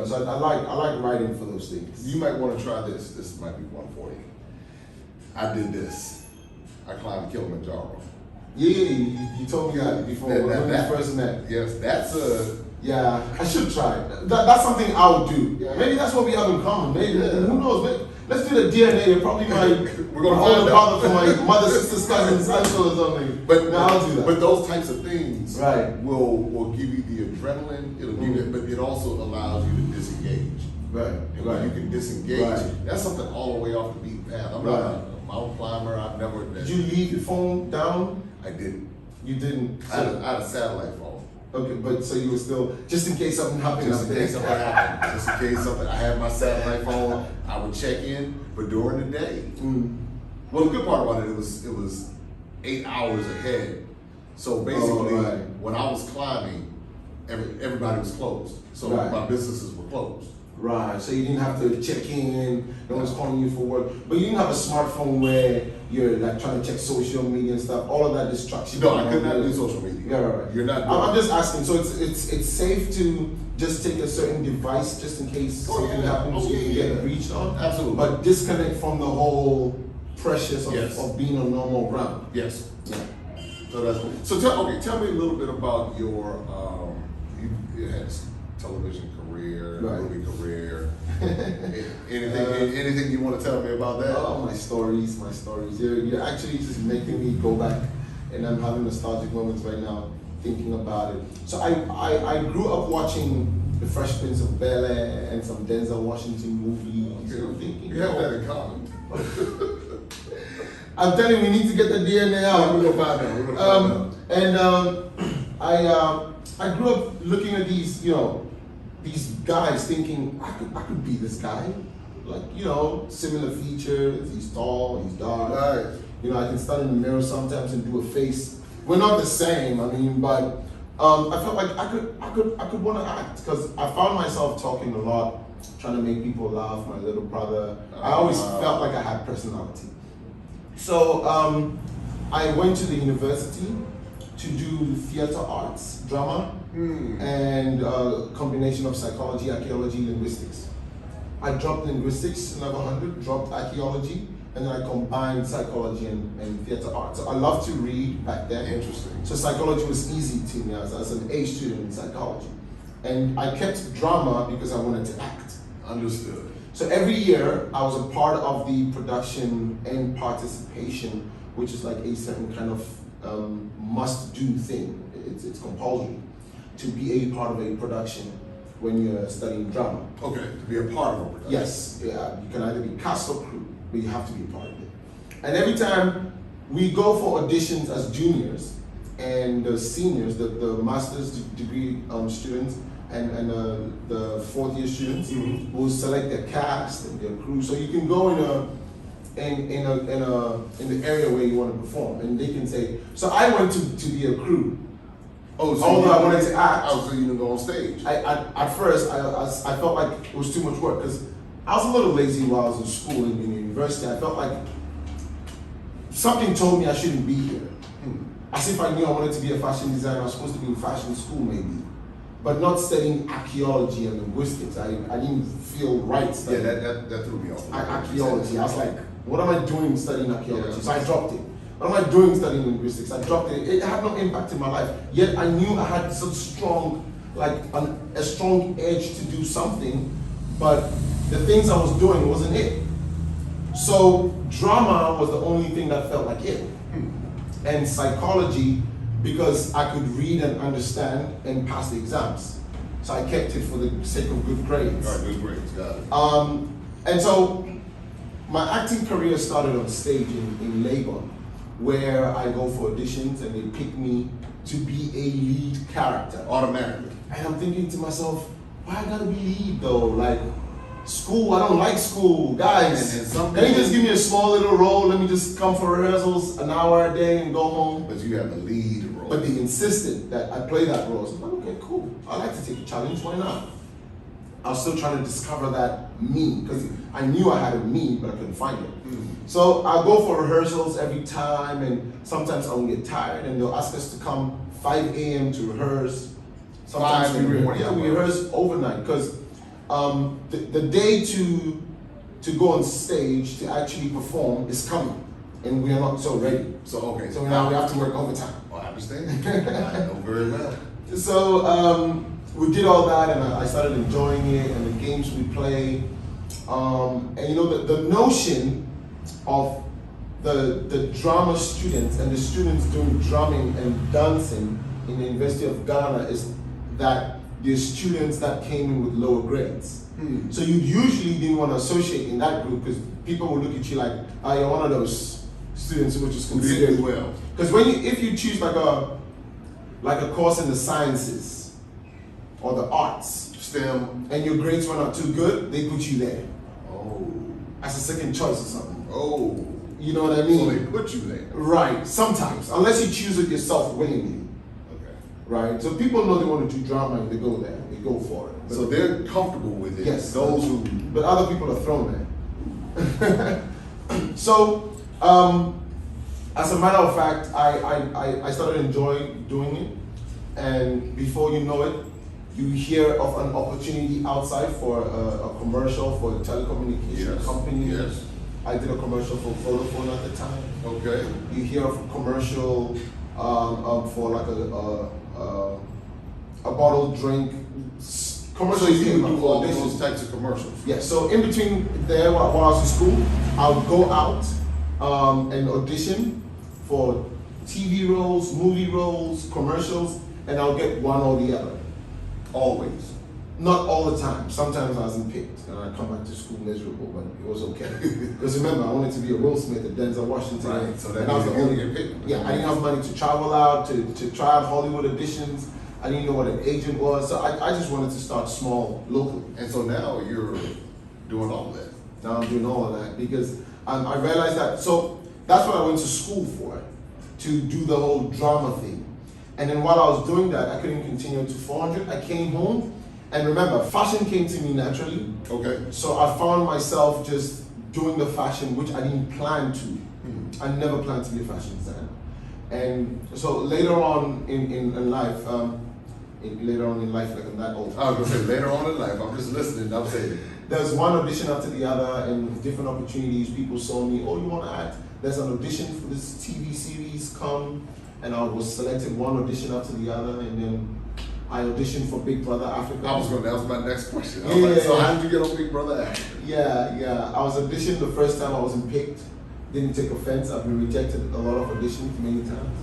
So I like riding for those things. You might want to try this. This might be one for you. I did this. I climbed Kilimanjaro. Yeah, you told me that before when we first met. Yes, that's a. Yeah, I should try it. That's something I would do. Yeah. Maybe that's what we have in common. Maybe who knows? Maybe, let's do the DNA. Probably We're gonna older find brother for my mother, sisters, cousins, uncle or something. But no, I'll do that. But those types of things Right. will give you the adrenaline. It'll give you, but it also allows you to disengage. Right. And when you can disengage, Right. that's something all the way off the beaten path. I'm Right. not a mountain climber. I've never. Did you leave your phone down? I didn't. You didn't. I had a satellite phone. Okay, but so you were still just in case something happened. Just in case something happened. Just in case something. I had my satellite phone. I would check in, but during the day. Well, the good part about it was 8 hours ahead. So basically, right. when I was climbing, everybody was closed. So Right. my businesses were closed. Right, so you didn't have to check in, no one's calling you for work, but you didn't have a smartphone where you're like trying to check social media and stuff, all of that distracts you. No, I could not do social media. Yeah, right. You're not. I'm just asking, so it's safe to just take a certain device just in case something happens, you can get reached on? Absolutely. But disconnect from the whole pressures of, Yes. of being on normal ground. Yes. Yeah. So tell me a little bit about your you had television career, Right. movie career. Anything you want to tell me about that? Oh, my stories. You're actually just making me go back, and I'm having nostalgic moments right now thinking about it. So I grew up watching The Fresh Prince of Bel-Air and some Denzel Washington movies. Okay. I'm thinking, You have that in common. I'm telling you, we need to get the DNA out. We're gonna find out. And I grew up looking at these guys thinking I could be this guy, like similar features. He's tall, he's dark. Right. I can stand in the mirror sometimes and do a face. We're not the same, but I felt like I could want to act because I found myself talking a lot, trying to make people laugh. My little brother, I always felt like I had personality. So I went to the university to do theater arts, drama, and a combination of psychology, archaeology, linguistics. I dropped linguistics, level 100, dropped archaeology, and then I combined psychology and theater arts. So I loved to read back then. Interesting. So psychology was easy to me as an A student in psychology. And I kept drama because I wanted to act. Understood. So every year I was a part of the production and participation, which is like a certain kind of must-do thing. It's compulsory to be a part of a production when you're studying drama. Okay, to be a part of a production. Yes, yeah, you can either be cast or crew, but you have to be a part of it. And every time we go for auditions as juniors, and the seniors, the master's degree students, and the fourth year students will select their cast and their crew. So you can go in the area where you want to perform, and they can say. So I went to be a crew. Oh, so although I wanted to act. Oh, so you didn't go on stage. At first I felt like it was too much work because I was a little lazy while I was in school and in university. I felt like something told me I shouldn't be here. As if I knew I wanted to be a fashion designer. I was supposed to be in fashion school maybe, but not studying archaeology and linguistics. I didn't feel right studying. Yeah, that threw me off. Archaeology. I was like, what am I doing studying archaeology? Yeah. So I dropped it. What am I doing studying linguistics? I dropped it. It had no impact in my life. Yet I knew I had such strong, a strong edge to do something, but the things I was doing wasn't it. So drama was the only thing that felt like it. And psychology because I could read and understand and pass the exams. So I kept it for the sake of good grades. All right, good grades, got it. And so my acting career started on stage in Labor, where I go for auditions and they pick me to be a lead character. Automatically. And I'm thinking to myself, why I gotta be lead though? Like, school, I don't like school. Guys, can you just give me a small little role? Let me just come for rehearsals an hour a day and go home. But you have the lead role. But they insisted that I play that role. So I'm like, okay, cool. I like to take a challenge, why not? I was still trying to discover that me, because I knew I had a me, but I couldn't find it. So I go for rehearsals every time, and sometimes I will get tired, and they'll ask us to come 5 a.m. to rehearse. Sometimes 5 in the morning. we rehearse overnight, because the day to go on stage to actually perform is coming, and we are not so ready. So, okay. So now we have to work overtime. Oh, I understand. I know very well. So we did all that, and I started enjoying it, and the games we play. And you know, the notion of the drama students and the students doing drumming and dancing in the University of Ghana is that they're students that came in with lower grades. So you usually didn't want to associate in that group because people would look at you like, oh, you're one of those students who were just considered well. Because if you choose like a course in the sciences or the arts, STEM, and your grades were not too good, they put you there oh, as a second choice or something. oh, You know what I mean? so they put you there. Right, sometimes, unless you choose it yourself willingly. Okay. Right, so people know they want to do drama and they go there, they go for it. But So they're comfortable with it. yes, Those who, but other people are thrown there. So, as a matter of fact, I started enjoying doing it, and before you know it, you hear of an opportunity outside for a commercial for a telecommunication Yes, company. yes. I did a commercial for Vodafone at the time. okay. You hear of a commercial for like a bottled drink. So Commercials you came would up do for all auditions. those types of commercials. Yeah, so in between there, while I was in school, I would go out and audition for TV roles, movie roles, commercials, and I'll get one or the other. Always. Not all the time. Sometimes I wasn't picked, and I come back to school miserable, but it was okay. Because remember, I wanted to be a Will Smith at Denzel Washington. Right, so that and I was means the you only get picked. Yeah, I didn't have money to travel out, to try out Hollywood auditions. I didn't know what an agent was, so I just wanted to start small locally. And so now you're doing all that. Now I'm doing all of that because I realized that, so that's what I went to school for, to do the whole drama thing. And then while I was doing that, I couldn't continue to 400. I came home, and remember, fashion came to me naturally. Okay. So I found myself just doing the fashion, which I didn't plan to. I never planned to be a fashion designer. And so later on in life, like I'm that old. I was gonna say later on in life, I'm just listening, I'm saying. There's one audition after the other, and different opportunities. People saw me. Oh, you want to act? There's an audition for this TV series. Come, and I was selected one audition after the other, and then I auditioned for Big Brother Africa. That was my next question. I was like, so how did you get on Big Brother Africa? Yeah. I was auditioned the first time I wasn't picked. Didn't take offense. I've been rejected a lot of auditions many times.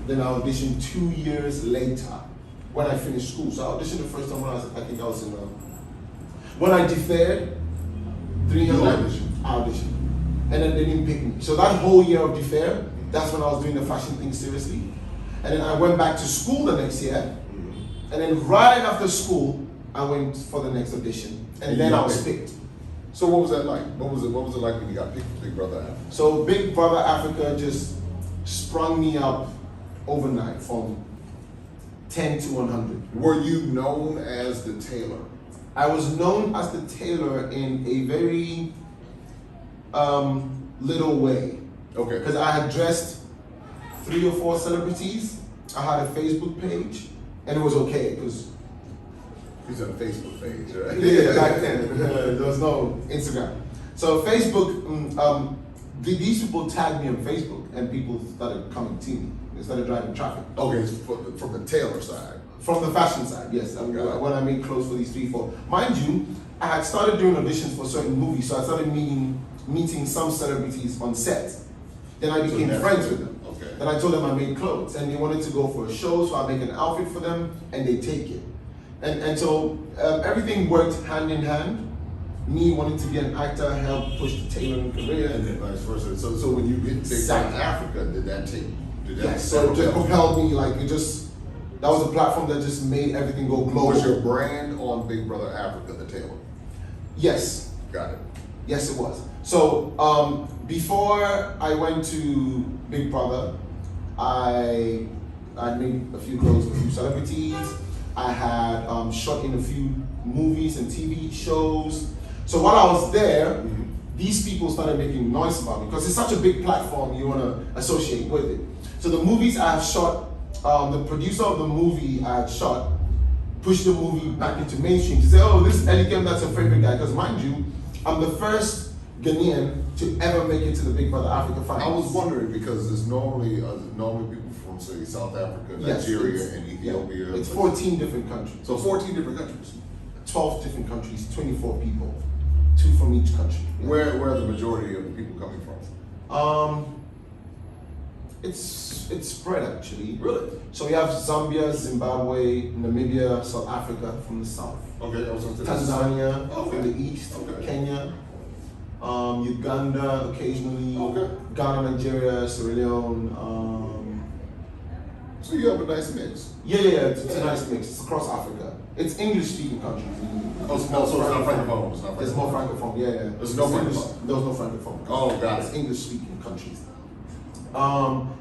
Then I auditioned 2 years later when I finished school. So I auditioned the first time when I was in when I deferred 300, I auditioned. And then they didn't pick me. So that whole year of defer, that's when I was doing the fashion thing seriously. And then I went back to school the next year. And then right after school, I went for the next audition. And then I was picked. So what was that like? What was it like when you got picked for Big Brother Africa? So Big Brother Africa just sprung me up overnight from 10 to 100. Were you known as the Tailor? I was known as the Tailor in a very little way. Okay. Because I had dressed 3 or 4 celebrities. I had a Facebook page, and it was okay because He's on a Facebook page, right? yeah, back then there was no Instagram. So Facebook, these people tagged me on Facebook, and people started coming to me. They started driving traffic. Okay, it's from the Tailor side. From the fashion side, yes. When I made clothes for these 3, 4. Mind you, I had started doing auditions for certain movies, so I started meeting some celebrities on set. Then I became friends with them. Okay. Then I told them I made clothes, and they wanted to go for a show, so I make an outfit for them, and they take it. And so everything worked hand in hand. Me wanting to be an actor helped push the tailoring career, And then vice versa. So when you hit Big Brother Africa, did that take? Yes, so it just propelled me, like that was a platform that just made everything go global. Was your brand on Big Brother Africa the Tailor? Yes. Got it. Yes, it was. So before I went to Big Brother, I made a few clothes for a few celebrities. I had shot in a few movies and TV shows. So while I was there, these people started making noise about me because it's such a big platform you want to associate with it. So the movies I have shot, the producer of the movie I had shot pushed the movie back into mainstream to say, oh, this Elikem, that's a favorite guy. Because mind you, I'm the first Ghanaian to ever make it to the Big Brother Africa finals. I was wondering because there's normally people from say South Africa, Nigeria, and Ethiopia. It's 14 different countries. So 14 different countries. 12 different countries, 24 people, 2 from each country. Where are the majority of the people coming from? It's spread actually. Really? So we have Zambia, Zimbabwe, Namibia, South Africa from the south. Okay, I was gonna say Tanzania Okay. from the east, Okay. Kenya, Uganda occasionally, Okay. Ghana, Nigeria, Sierra Leone. So you have a nice mix. Yeah, it's a nice mix. It's across Africa. It's English-speaking countries. Oh, so it's not francophone. It's not There's more francophone. Yeah. There's no English- francophone. There's no francophone. Oh, got It's it. English-speaking countries.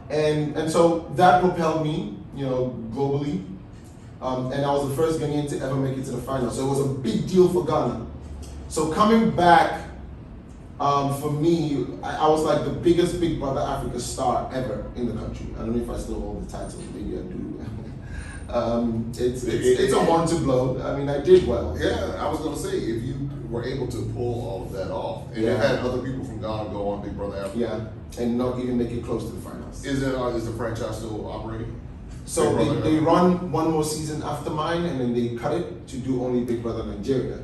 And so that propelled me, globally. And I was the first Ghanaian to ever make it to the final. So it was a big deal for Ghana. So coming back, for me, I was like the biggest Big Brother Africa star ever in the country. I don't know if I still hold the title, maybe I do. It's a one to blow. I mean, I did well. Yeah, I was gonna say if you were able to pull all of that off, and you Yeah. had other people from Ghana go on Big Brother Africa. Yeah, and not even make it close to the finals. Is the franchise still operating? So Big Brother they Africa? run one more season after mine, and then they cut it to do only Big Brother Nigeria.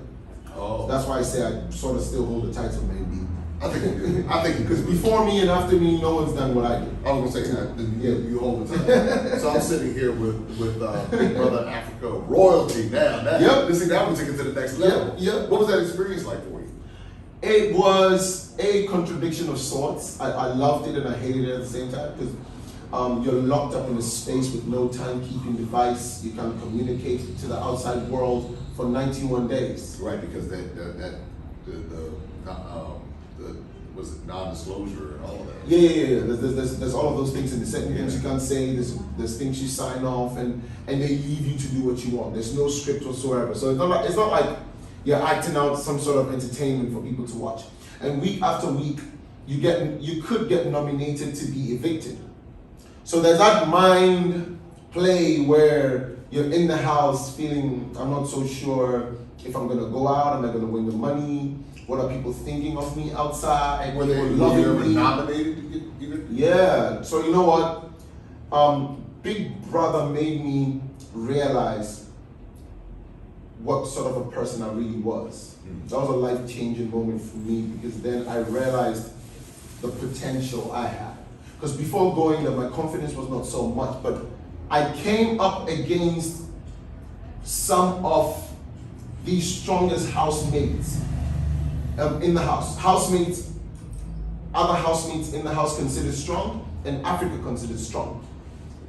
Oh, That's why I say I sort of still hold the title, maybe. I think you do. I think you Because do. before me and after me, no one's done what I did. I was gonna say you hold the time. So I'm sitting here with Big Brother Africa royalty now. Yep. This thing that would take it to the next level. Yep. What was that experience like for you? It was a contradiction of sorts. I loved it and I hated it at the same time because you're locked up in a space with no timekeeping device. You can't communicate to the outside world for 91 days. Right, because the was it non-disclosure and all of that. Yeah. There's all of those things in the certain things you can't say. There's things you sign off and they leave you to do what you want. There's no script whatsoever. So it's not like you're acting out some sort of entertainment for people to watch. And week after week, you could get nominated to be evicted. So there's that mind play where you're in the house feeling, I'm not so sure if I'm gonna go out, am I gonna win the money? What are people thinking of me outside? Were they People loving me? nominated to get evicted? Yeah. So you know what? Big Brother made me realize what sort of a person I really was. That was a life-changing moment for me because then I realized the potential I had. Because before going there, my confidence was not so much, but I came up against some of the strongest housemates in the house. Other housemates in the house considered strong, and Africa considered strong.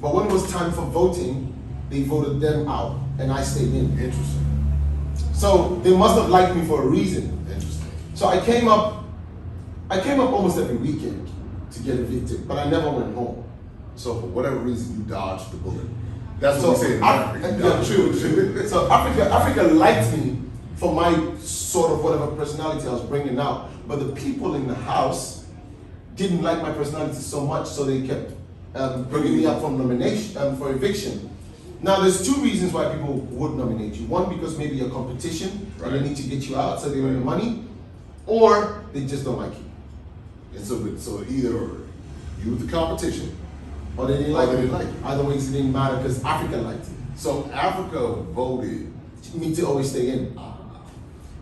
But when it was time for voting, they voted them out, and I stayed in. Interesting. So they must have liked me for a reason. Interesting. So I came up almost every weekend to get evicted, but I never went home. So for whatever reason, you dodged the bullet. That's So what we say in America. You yeah, dodged the true. bullet. So Africa liked me for my sort of whatever personality I was bringing out, but the people in the house didn't like my personality so much, so they kept bringing me up for nomination for eviction. Now, there's 2 reasons why people would nominate you. One, because maybe you're competition and they need to get you out so they win the money, or they just don't like you. And so either you were the competition, Or they didn't like they me. didn't like you. Either ways, it didn't matter because Africa liked me. so Africa voted. Me to always stay in.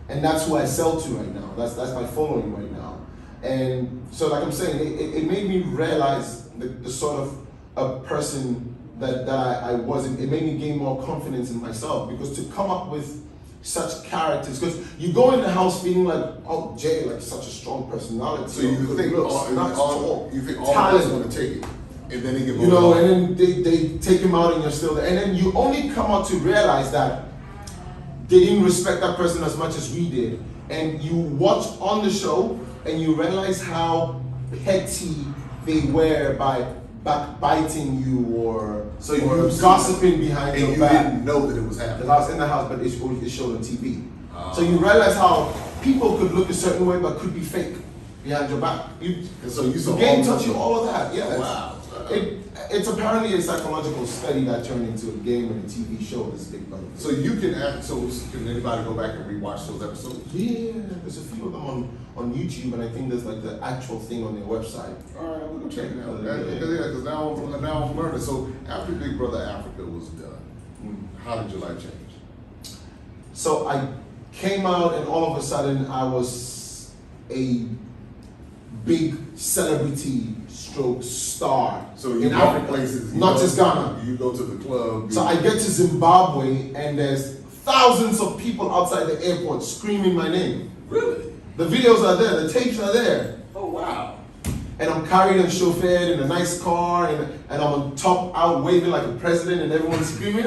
And that's who I sell to right now. That's my following right now. And so, like I'm saying, it made me realize the sort of a person that I was. It made me gain more confidence in myself, because to come up with such characters, because you go in the house feeling like, oh, Jay, like such a strong personality. So you think you think all talent, is going to take it, and then they get and then they take him out and you're still there, and then you only come out to realize that they didn't respect that person as much as we did, and you watch on the show and you realize how petty they were by backbiting you or gossiping behind your back. And you didn't know that it was happening. Because I was in the house, but it showed on TV. So you realize how people could look a certain way but could be fake behind your back. The game taught you all of that. Yeah. Wow. It's apparently a psychological study that turned into a game and a TV show. This Big Brother. So you can can anybody go back and rewatch those episodes? Yeah, there's a few of them on YouTube, and I think there's like the actual thing on their website. All right, I'm gonna check it out. Because now I'm learning. So after Big Brother Africa was done, how did your life change? So I came out, and all of a sudden I was a big celebrity stroke star. So you in go Africa, places, not just Ghana. You go to the club. So I get to Zimbabwe, and there's thousands of people outside the airport screaming my name. Really? The videos are there, the tapes are there. Oh wow. And I'm carried and chauffeured in a nice car, and I'm on top out waving like a president, and everyone's screaming.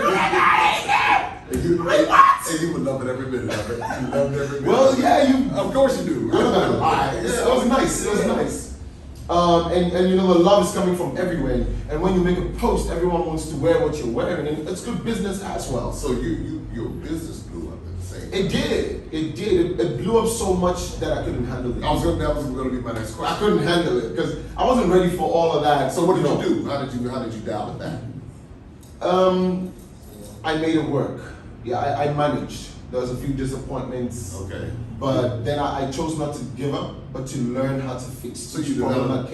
And you would love it every minute of it. You loved every minute. Well, yeah, of course you do. It was nice. It was nice. And you know, the love is coming from everywhere. And when you make a post, everyone wants to wear what you're wearing, and it's good business as well. So your business blew up at the same time. It did. It blew up so much that I couldn't handle it. That was going to be my next question. I couldn't handle it because I wasn't ready for all of that. So what did you do? How did you deal with that? I made it work. Yeah, I managed. There was a few disappointments. Okay. But then I chose not to give up, but to learn how to fix. So you developed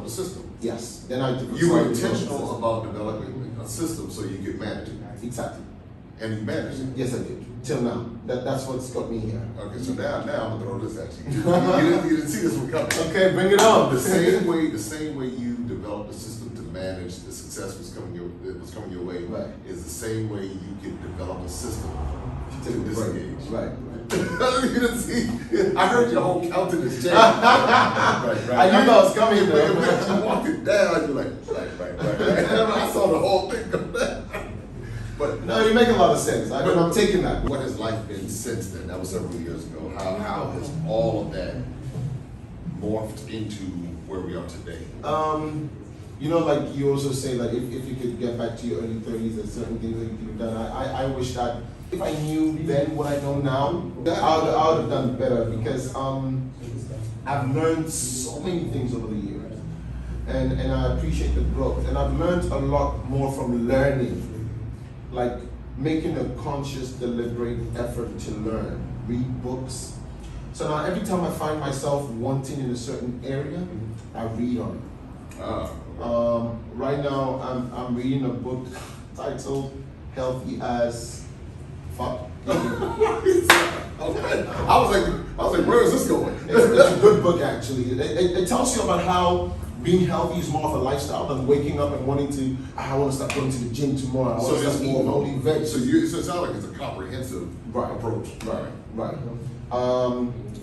a system. Yes. Then I developed. You were intentional about developing a system so you could manage it. Exactly. And you managed it. Yes, I did. Till now. That's what's got me here. Okay, so now I'm gonna throw this at you. You didn't see this one coming. Okay, bring it on. The same way you developed a system to manage the success was coming your way, right, is the same way you can develop a system to disengage. Right. You didn't see. I heard your whole countenance change. right. I knew that was coming. When you walked it down, you're like, right. I saw the whole thing come down. But no, you make a lot of sense. I'm taking that. What has life been since then? That was several years ago. How has all of that morphed into where we are today? You know, like you also say that if you could get back to your early 30s, there's certain things that you could have done. I wish that if I knew then what I know now, I would have done better, because I've learned so many things over the years, and I appreciate the growth, and I've learned a lot more from learning, like making a conscious, deliberate effort to learn, read books. So now every time I find myself wanting in a certain area, I read on it. Right now I'm reading a book titled Healthy as Fuck. Okay. I was like, where is this going? It's a good book, actually. It tells you about how being healthy is more of a lifestyle than waking up and wanting to, I want to start going to the gym tomorrow. I want to start eating only veg. So it sounds like it's a comprehensive approach. Right.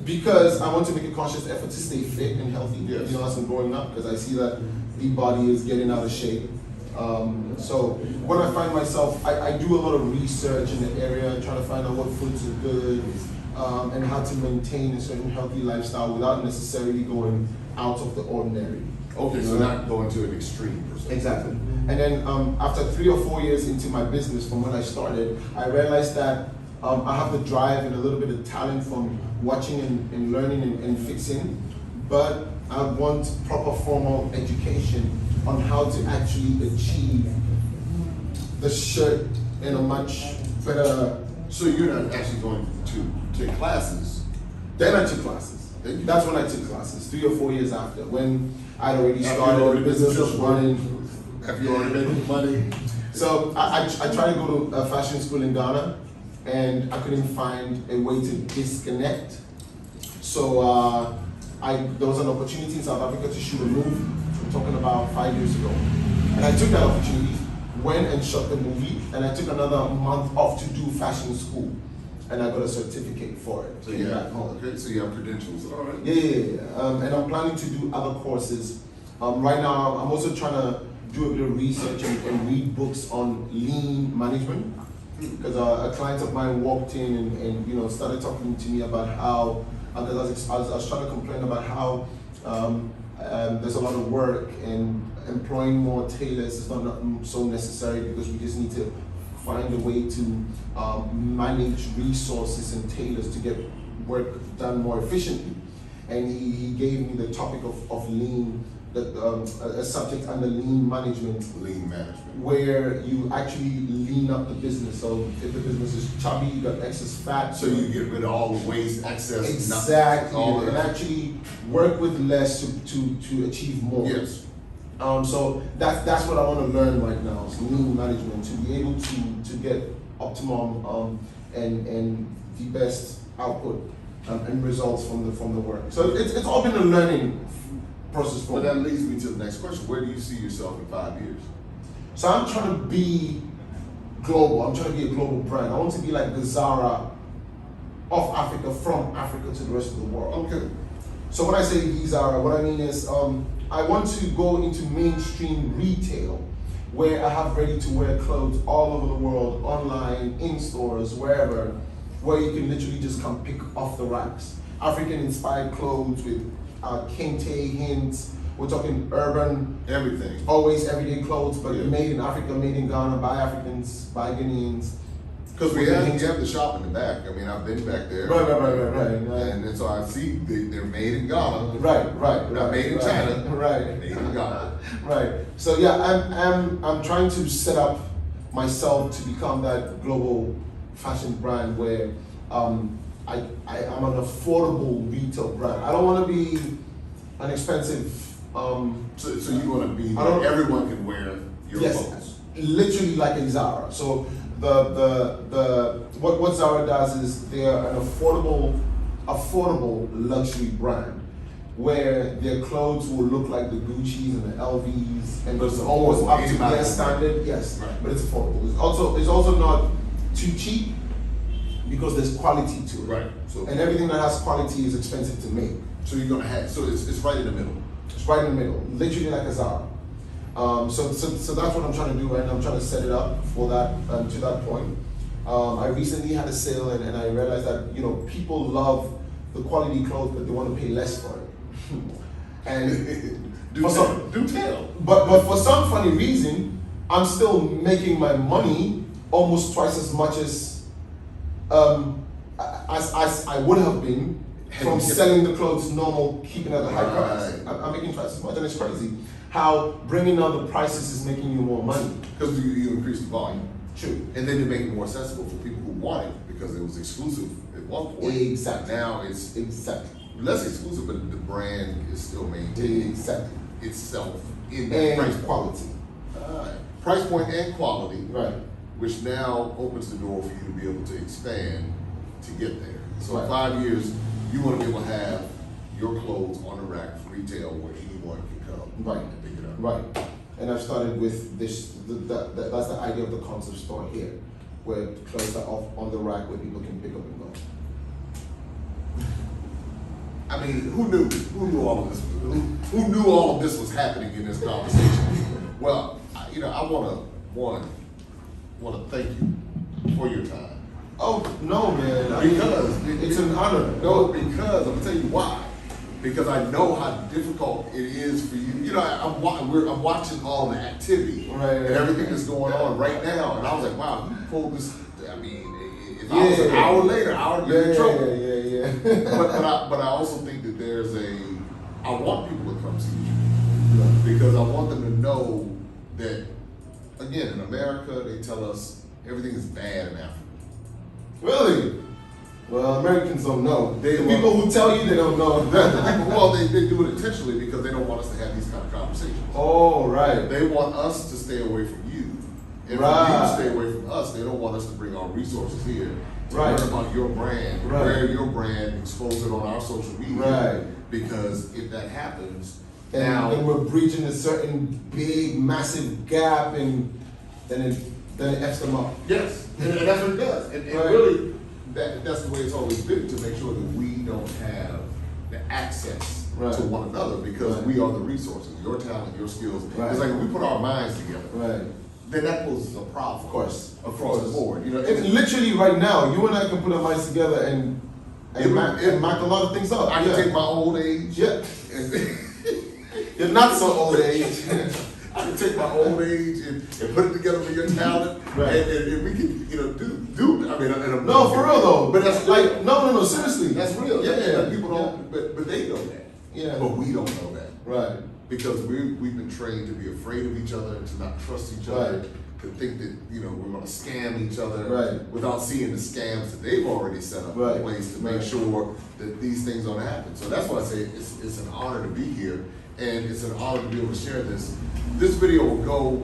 Because I want to make a conscious effort to stay fit and healthy. Yes. You know, as I'm growing up, because I see that the body is getting out of shape. So when I find myself, I do a lot of research in the area, trying to find out what foods are good, and how to maintain a certain healthy lifestyle without necessarily going out of the ordinary. Okay, so not going to an extreme per se. Exactly. And then after 3 or 4 years into my business, from when I started, I realized that I have the drive and a little bit of talent from watching and learning and fixing, but I want proper formal education on how to actually achieve the shirt in a much better. So you're not actually going to take classes? Then I took classes. That's when I took classes, 3 or 4 years after, when I'd already started, the business was running. Have you already made money? So I tried to go to a fashion school in Ghana, and I couldn't find a way to disconnect. So there was an opportunity in South Africa to shoot a movie. I'm talking about 5 years ago, and I took that opportunity, went and shot the movie, and I took another month off to do fashion school, and I got a certificate for it. So you have, okay, so you have credentials. All right. Yeah. And I'm planning to do other courses. Right now, I'm also trying to do a bit of research and read books on lean management, because a client of mine walked in and started talking to me about how, because I was trying to complain about how there's a lot of work and employing more tailors is not so necessary, because we just need to find a way to manage resources and tailors to get work done more efficiently. And he gave me the topic of lean, a subject under lean management. Lean management. Where you actually lean up the business. So if the business is chubby, you got excess fat. So you get rid of all the waste, excess. Exactly. And actually work with less to achieve more. Yes. So that's what I want to learn right now, is lean management, to be able to get optimum and the best output and results from the work. So it's all been a learning process for me. But that leads me to the next question. Where do you see yourself in 5 years? So I'm trying to be global. I'm trying to be a global brand. I want to be like the Zara of Africa, from Africa to the rest of the world. Okay. So when I say the Zara, what I mean is I want to go into mainstream retail, where I have ready-to-wear clothes all over the world, online, in stores, wherever, where you can literally just come pick off the racks. African-inspired clothes with kente hints. We're talking urban, everything, always everyday clothes, but made in Africa, made in Ghana, by Africans, by Ghanaians. Because you have the shop in the back. I mean, I've been back there. Right. And so I see they're made in Ghana. Right. Not made in China. Right. Made in Ghana. Right. So yeah, I'm trying to set up myself to become that global fashion brand where I'm an affordable retail brand. I don't want to be an expensive. So you want to be that everyone can wear your clothes. Literally like a Zara. So what Zara does is they're an affordable luxury brand, where their clothes will look like the Gucci's and the LVs, and it's almost up to their standard. Yes, right. But it's affordable. It's also not too cheap, because there's quality to it. Right. So, and everything that has quality is expensive to make. So you're gonna have. So it's right in the middle. It's right in the middle, literally like a Zara. So that's what I'm trying to do right now. I'm trying to set it up for that, to that point. I recently had a sale, and I realized that people love the quality clothes, but they want to pay less for it. And do tell. But for some funny reason, I'm still making my money almost twice as much as I would have been from selling the clothes normal, keeping at a high price. I'm making twice as much, and it's crazy how bringing down the prices is making you more money. Because you increase the volume. True. And then you make it more accessible for people who want it, because it was exclusive at one point. Exactly. Now it's less exclusive, but the brand is still maintaining itself in that price quality. Price point and quality. Right. Which now opens the door for you to be able to expand to get there. So right. In 5 years, you want to be able to have your clothes on the rack for retail where anyone can come and pick it up. Right. And I've started with this, that's the idea of the concept store here, where clothes are off on the rack where people can pick up and go. I mean, who knew all of this? Who knew all of this was happening in this conversation? Well, I want to thank you for your time. Oh no, man! Because it's an honor. No, because I'm gonna tell you why. Because I know how difficult it is for you. I'm watching all the activity and everything that's going on right now, and I was like, wow, you pulled this. I mean, if I was an hour later, I would be in trouble. But I also think that I want people to come see you, because I want them to know that, again, in America, they tell us everything is bad in Africa. Really? Well, Americans don't know. People who tell you they don't know. Well, they do it intentionally, because they don't want us to have these kind of conversations. Oh, right. They want us to stay away from you. And for you to stay away from us, they don't want us to bring our resources here to Right. learn about your brand, Right. where your brand, expose it on our social media. Right. Because if that happens, And now then we're breaching a certain big, massive gap, and then it F's them up. yes, and that's what it does. And Right. really, that's the way it's always been, to make sure that we don't have the access Right. to one another, because Right. we are the resources, your talent, your skills. Right. It's like when we put our minds together, Right. then that poses a problem. Of course. Across the board. You know, And literally right now, you and I can put our minds together and mark a lot of things up. I can take my old age. Yeah. And You're not so old age. I can take my old age and put it together with your talent, Right. and we can, do. I mean, No, for real though. But that's like, no, seriously. That's real. Yeah. People don't, but they know that. Yeah. But we don't know that. Right. Because we've been trained to be afraid of each other, to not trust each other, Right. to think that, we're gonna scam each other. Right. Without seeing the scams that they've already set up Right. in place to make Right. sure that these things don't happen. So that's why I say it's an honor to be here, and it's an honor to be able to share this. This video will go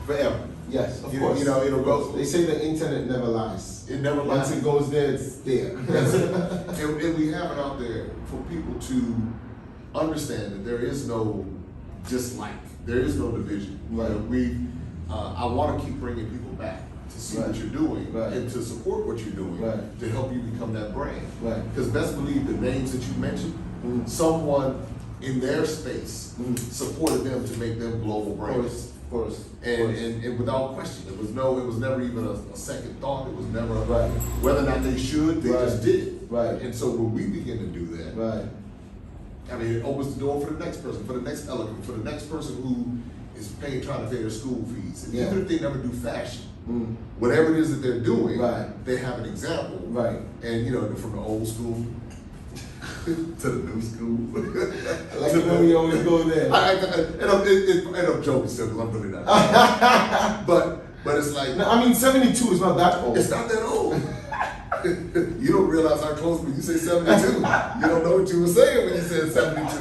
forever. Yes, of You course. know, it'll go. They say the internet never lies. It never Once lies. it goes there, it's there. That's it. And we have it out there for people to understand that there is no dislike, there is no division. Right. I want to keep bringing people back to see what Right. you're doing, Right. and to support what you're doing, Right. to help you become that brand. Right. Because best believe the names that you mentioned, Mm. someone in their space Mm. supported them to make them global Of brands. course. And without question, it was never even a second thought. It was never Right. whether or not they should. They just Right. did it. Right. And so when we begin to do that, Right. I mean, it opens the door for the next person, for the next Elikem, for the next person who is trying to pay their school fees. And Yeah. even if they never do fashion, Mm. whatever it is that they're doing, Right. they have an example. Right. And from the old school to the new school. I like it when we always go there. And I'm joking still, because I'm really not. but it's like, No, I mean, 72 is not that old. it's not that old. You don't realize how close when you say 72. You don't know what you were saying when you said 72.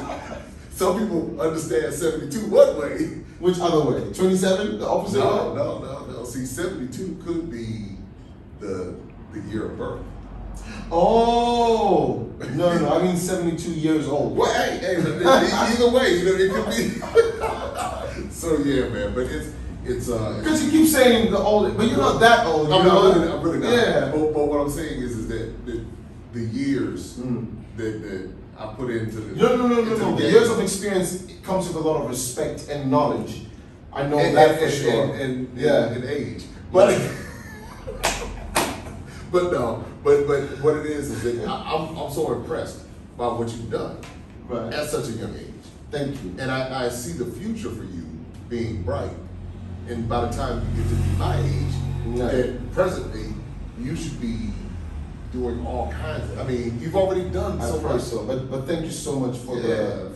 Some people understand 72 one way. Which other way? 27? The opposite way? No. See, 72 could be the year of birth. Oh! No. I mean 72 years old. Well, hey, either way, it could be. So yeah, man, but it's Because you keep saying the old, but you're not that old. I'm really not. Yeah. But what I'm saying is that the years that I put into the No. into The game. years of experience comes with a lot of respect and knowledge. I know and, that and, for and, sure. and age. But but what it is that I'm so impressed by what you've done Right. at such a young age. Thank you. And I see the future for you being bright. And by the time you get to be my age, Right. that presently you should be doing all kinds of. I mean, you've already done I so pray much. so, but thank you so much for Yeah.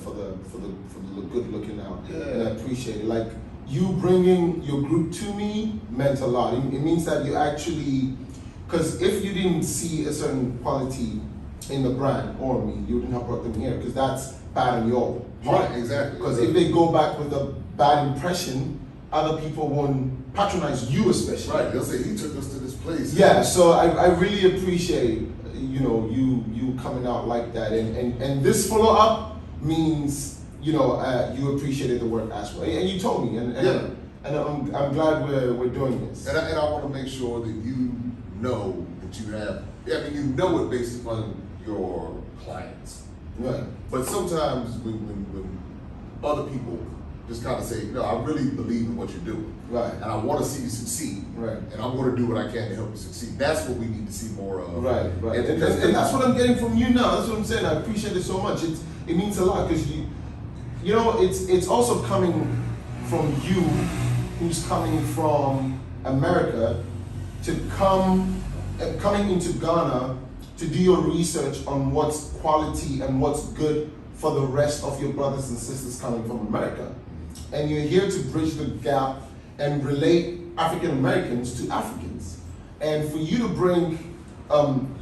the good looking out, Yeah. and I appreciate it. Like you bringing your group to me meant a lot. It means that you actually, because if you didn't see a certain quality in the brand or me, you wouldn't have brought them here. Because that's bad on your part. Right, exactly. Because if they go back with a bad impression, other people won't patronize you, especially. Right, they'll say he took us to this place. Yeah, so I really appreciate you coming out like that, and this follow up means you appreciated the work as well, and you told me, and I'm glad we're doing this. And I want to make sure that you know that you have. I mean, you know it based upon your clients. Right. But sometimes when other people just kind of say, no, I really believe in what you're doing. Right. And I want to see you succeed. Right. And I'm going to do what I can to help you succeed. That's what we need to see more of. Right. And that's what I'm getting from you now. That's what I'm saying. I appreciate it so much. It means a lot because it's also coming from you, who's coming from America, to coming into Ghana to do your research on what's quality and what's good for the rest of your brothers and sisters coming from America. And you're here to bridge the gap and relate African Americans to Africans. And for you to bring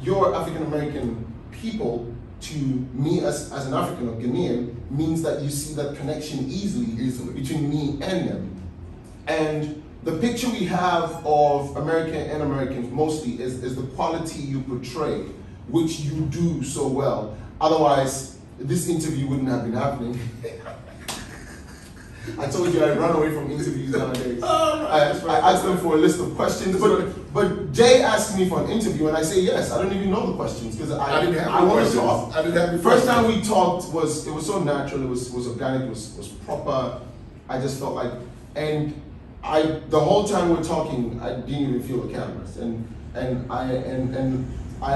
your African American people to me as an African or Ghanaian means that you see that connection easily between me and them. And the picture we have of America and Americans mostly is the quality you portray, which you do so well. Otherwise, this interview wouldn't have been happening. I told you I run away from interviews nowadays. I asked them for a list of questions, but Jay asked me for an interview, and I say yes. I don't even know the questions because I didn't have I want to questions. talk. I didn't have any First questions. time we talked was so natural. It was organic. It was proper. I just felt like, and the whole time we're talking, I didn't even feel the cameras, and I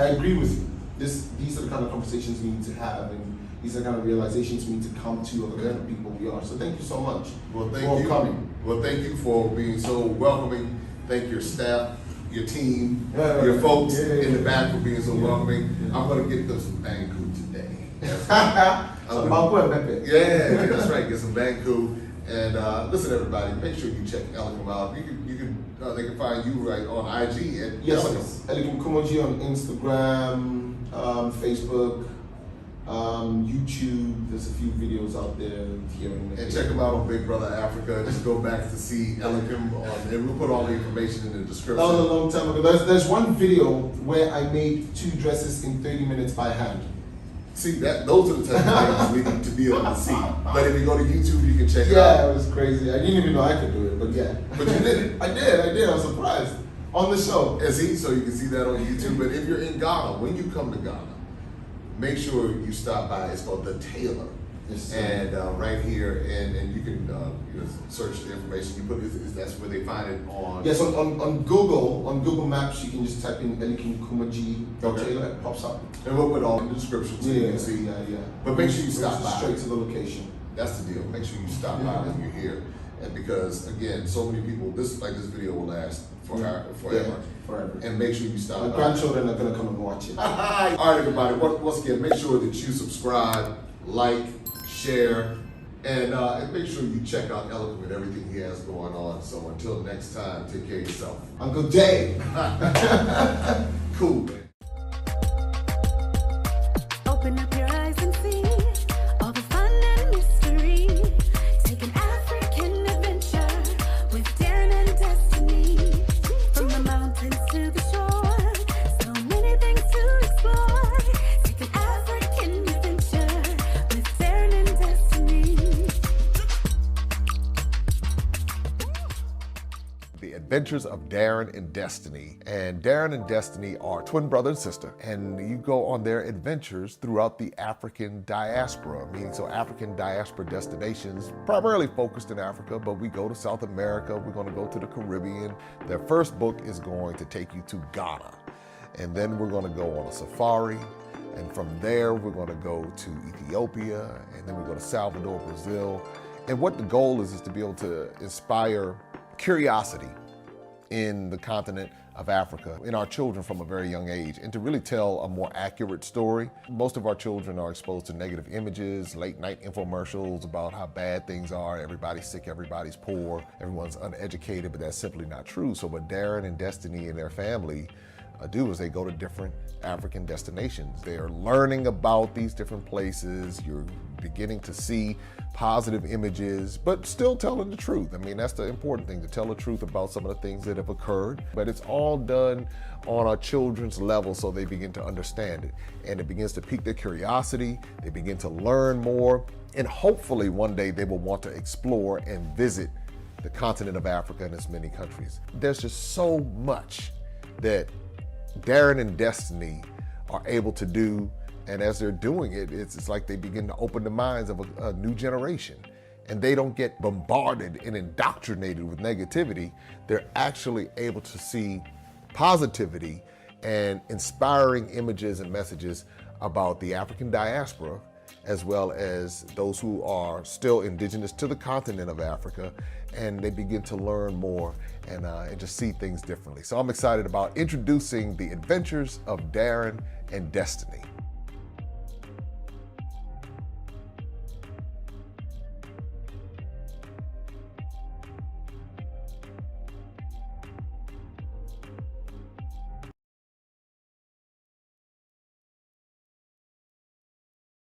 agree with you. These are the kind of conversations we need to have, and these are the kind of realizations we need to come to of the kind of people we are. So thank you so much Well, thank for you. coming. Well, thank you for being so welcoming. Thank your staff, your team, Yeah, your folks yeah, in the back for being so yeah, welcoming. yeah. I'm gonna get them some Banku today. So, Banku and Pepe. Yeah, that's right. Get some Banku. And listen, everybody, make sure you check Elikem out. They can find you right on IG at Yes, Elikem. yes. Elikem Kumordzie on Instagram, Facebook, YouTube. There's a few videos out there here And check them out on Big Brother Africa. Just go back to see Elikem and we'll put all the information in the description. That was a long time ago. There's one video where I made 2 dresses in 30 minutes by hand. See, those are the type of things we need to be able to see. But if you go to YouTube, you can check it Yeah, out. it was crazy. I didn't even know I could do it, but yeah. But you did it. I did. I was surprised. On the show. And see, so you can see that on YouTube. But if you're in Ghana, when you come to Ghana, make sure you stop by. It's called the Tailor. Yes, sir. And right here, and you can search the information. You put that's where they find it on. Yes, on Google Maps, you can just type in Elikem Kumordzie Okay. Tailor, it pops up. And we'll put all in the description so you can see. Yeah. But make sure you Brings stop you by. straight to the location. That's the deal. Make sure you stop by Yeah. when you're here. And because again, so many people, this video will last forever. Yeah, forever. And make sure you stop My by. grandchildren are gonna come and watch it. All right, everybody. Once again, make sure that you subscribe, like, share, and make sure you check out Elikem and everything he has going on. So until next time, take care of yourself. Uncle Jay. Cool, man. Open up your eyes and see all the fun and mystery. Take an African adventure with Darren and Destiny. From the mountains to the shore, so many things to explore. Take an African adventure with Darren and Destiny. The Adventures of Darren and Destiny. And Darren and Destiny are twin brother and sister. And you go on their adventures throughout the African diaspora, meaning so African diaspora destinations, primarily focused in Africa, but we go to South America, we're gonna go to the Caribbean. Their first book is going to take you to Ghana. And then we're gonna go on a safari. And from there, we're gonna go to Ethiopia, and then we go to Salvador, Brazil. And what the goal is to be able to inspire curiosity in the continent of Africa, in our children from a very young age, and to really tell a more accurate story. Most of our children are exposed to negative images, late night infomercials about how bad things are, everybody's sick, everybody's poor, everyone's uneducated, but that's simply not true. So what Darren and Destiny and their family do is they go to different African destinations. They're learning about these different places. You're beginning to see positive images, but still telling the truth. I mean, that's the important thing, to tell the truth about some of the things that have occurred. But it's all done on our children's level so they begin to understand it. And it begins to pique their curiosity. They begin to learn more. And hopefully one day they will want to explore and visit the continent of Africa and its many countries. There's just so much that Darren and Destiny are able to do, and as they're doing it, it's like they begin to open the minds of a new generation, and they don't get bombarded and indoctrinated with negativity. They're actually able to see positivity and inspiring images and messages about the African diaspora, as well as those who are still indigenous to the continent of Africa, and they begin to learn more and just see things differently. So I'm excited about introducing the Adventures of Darren and Destiny.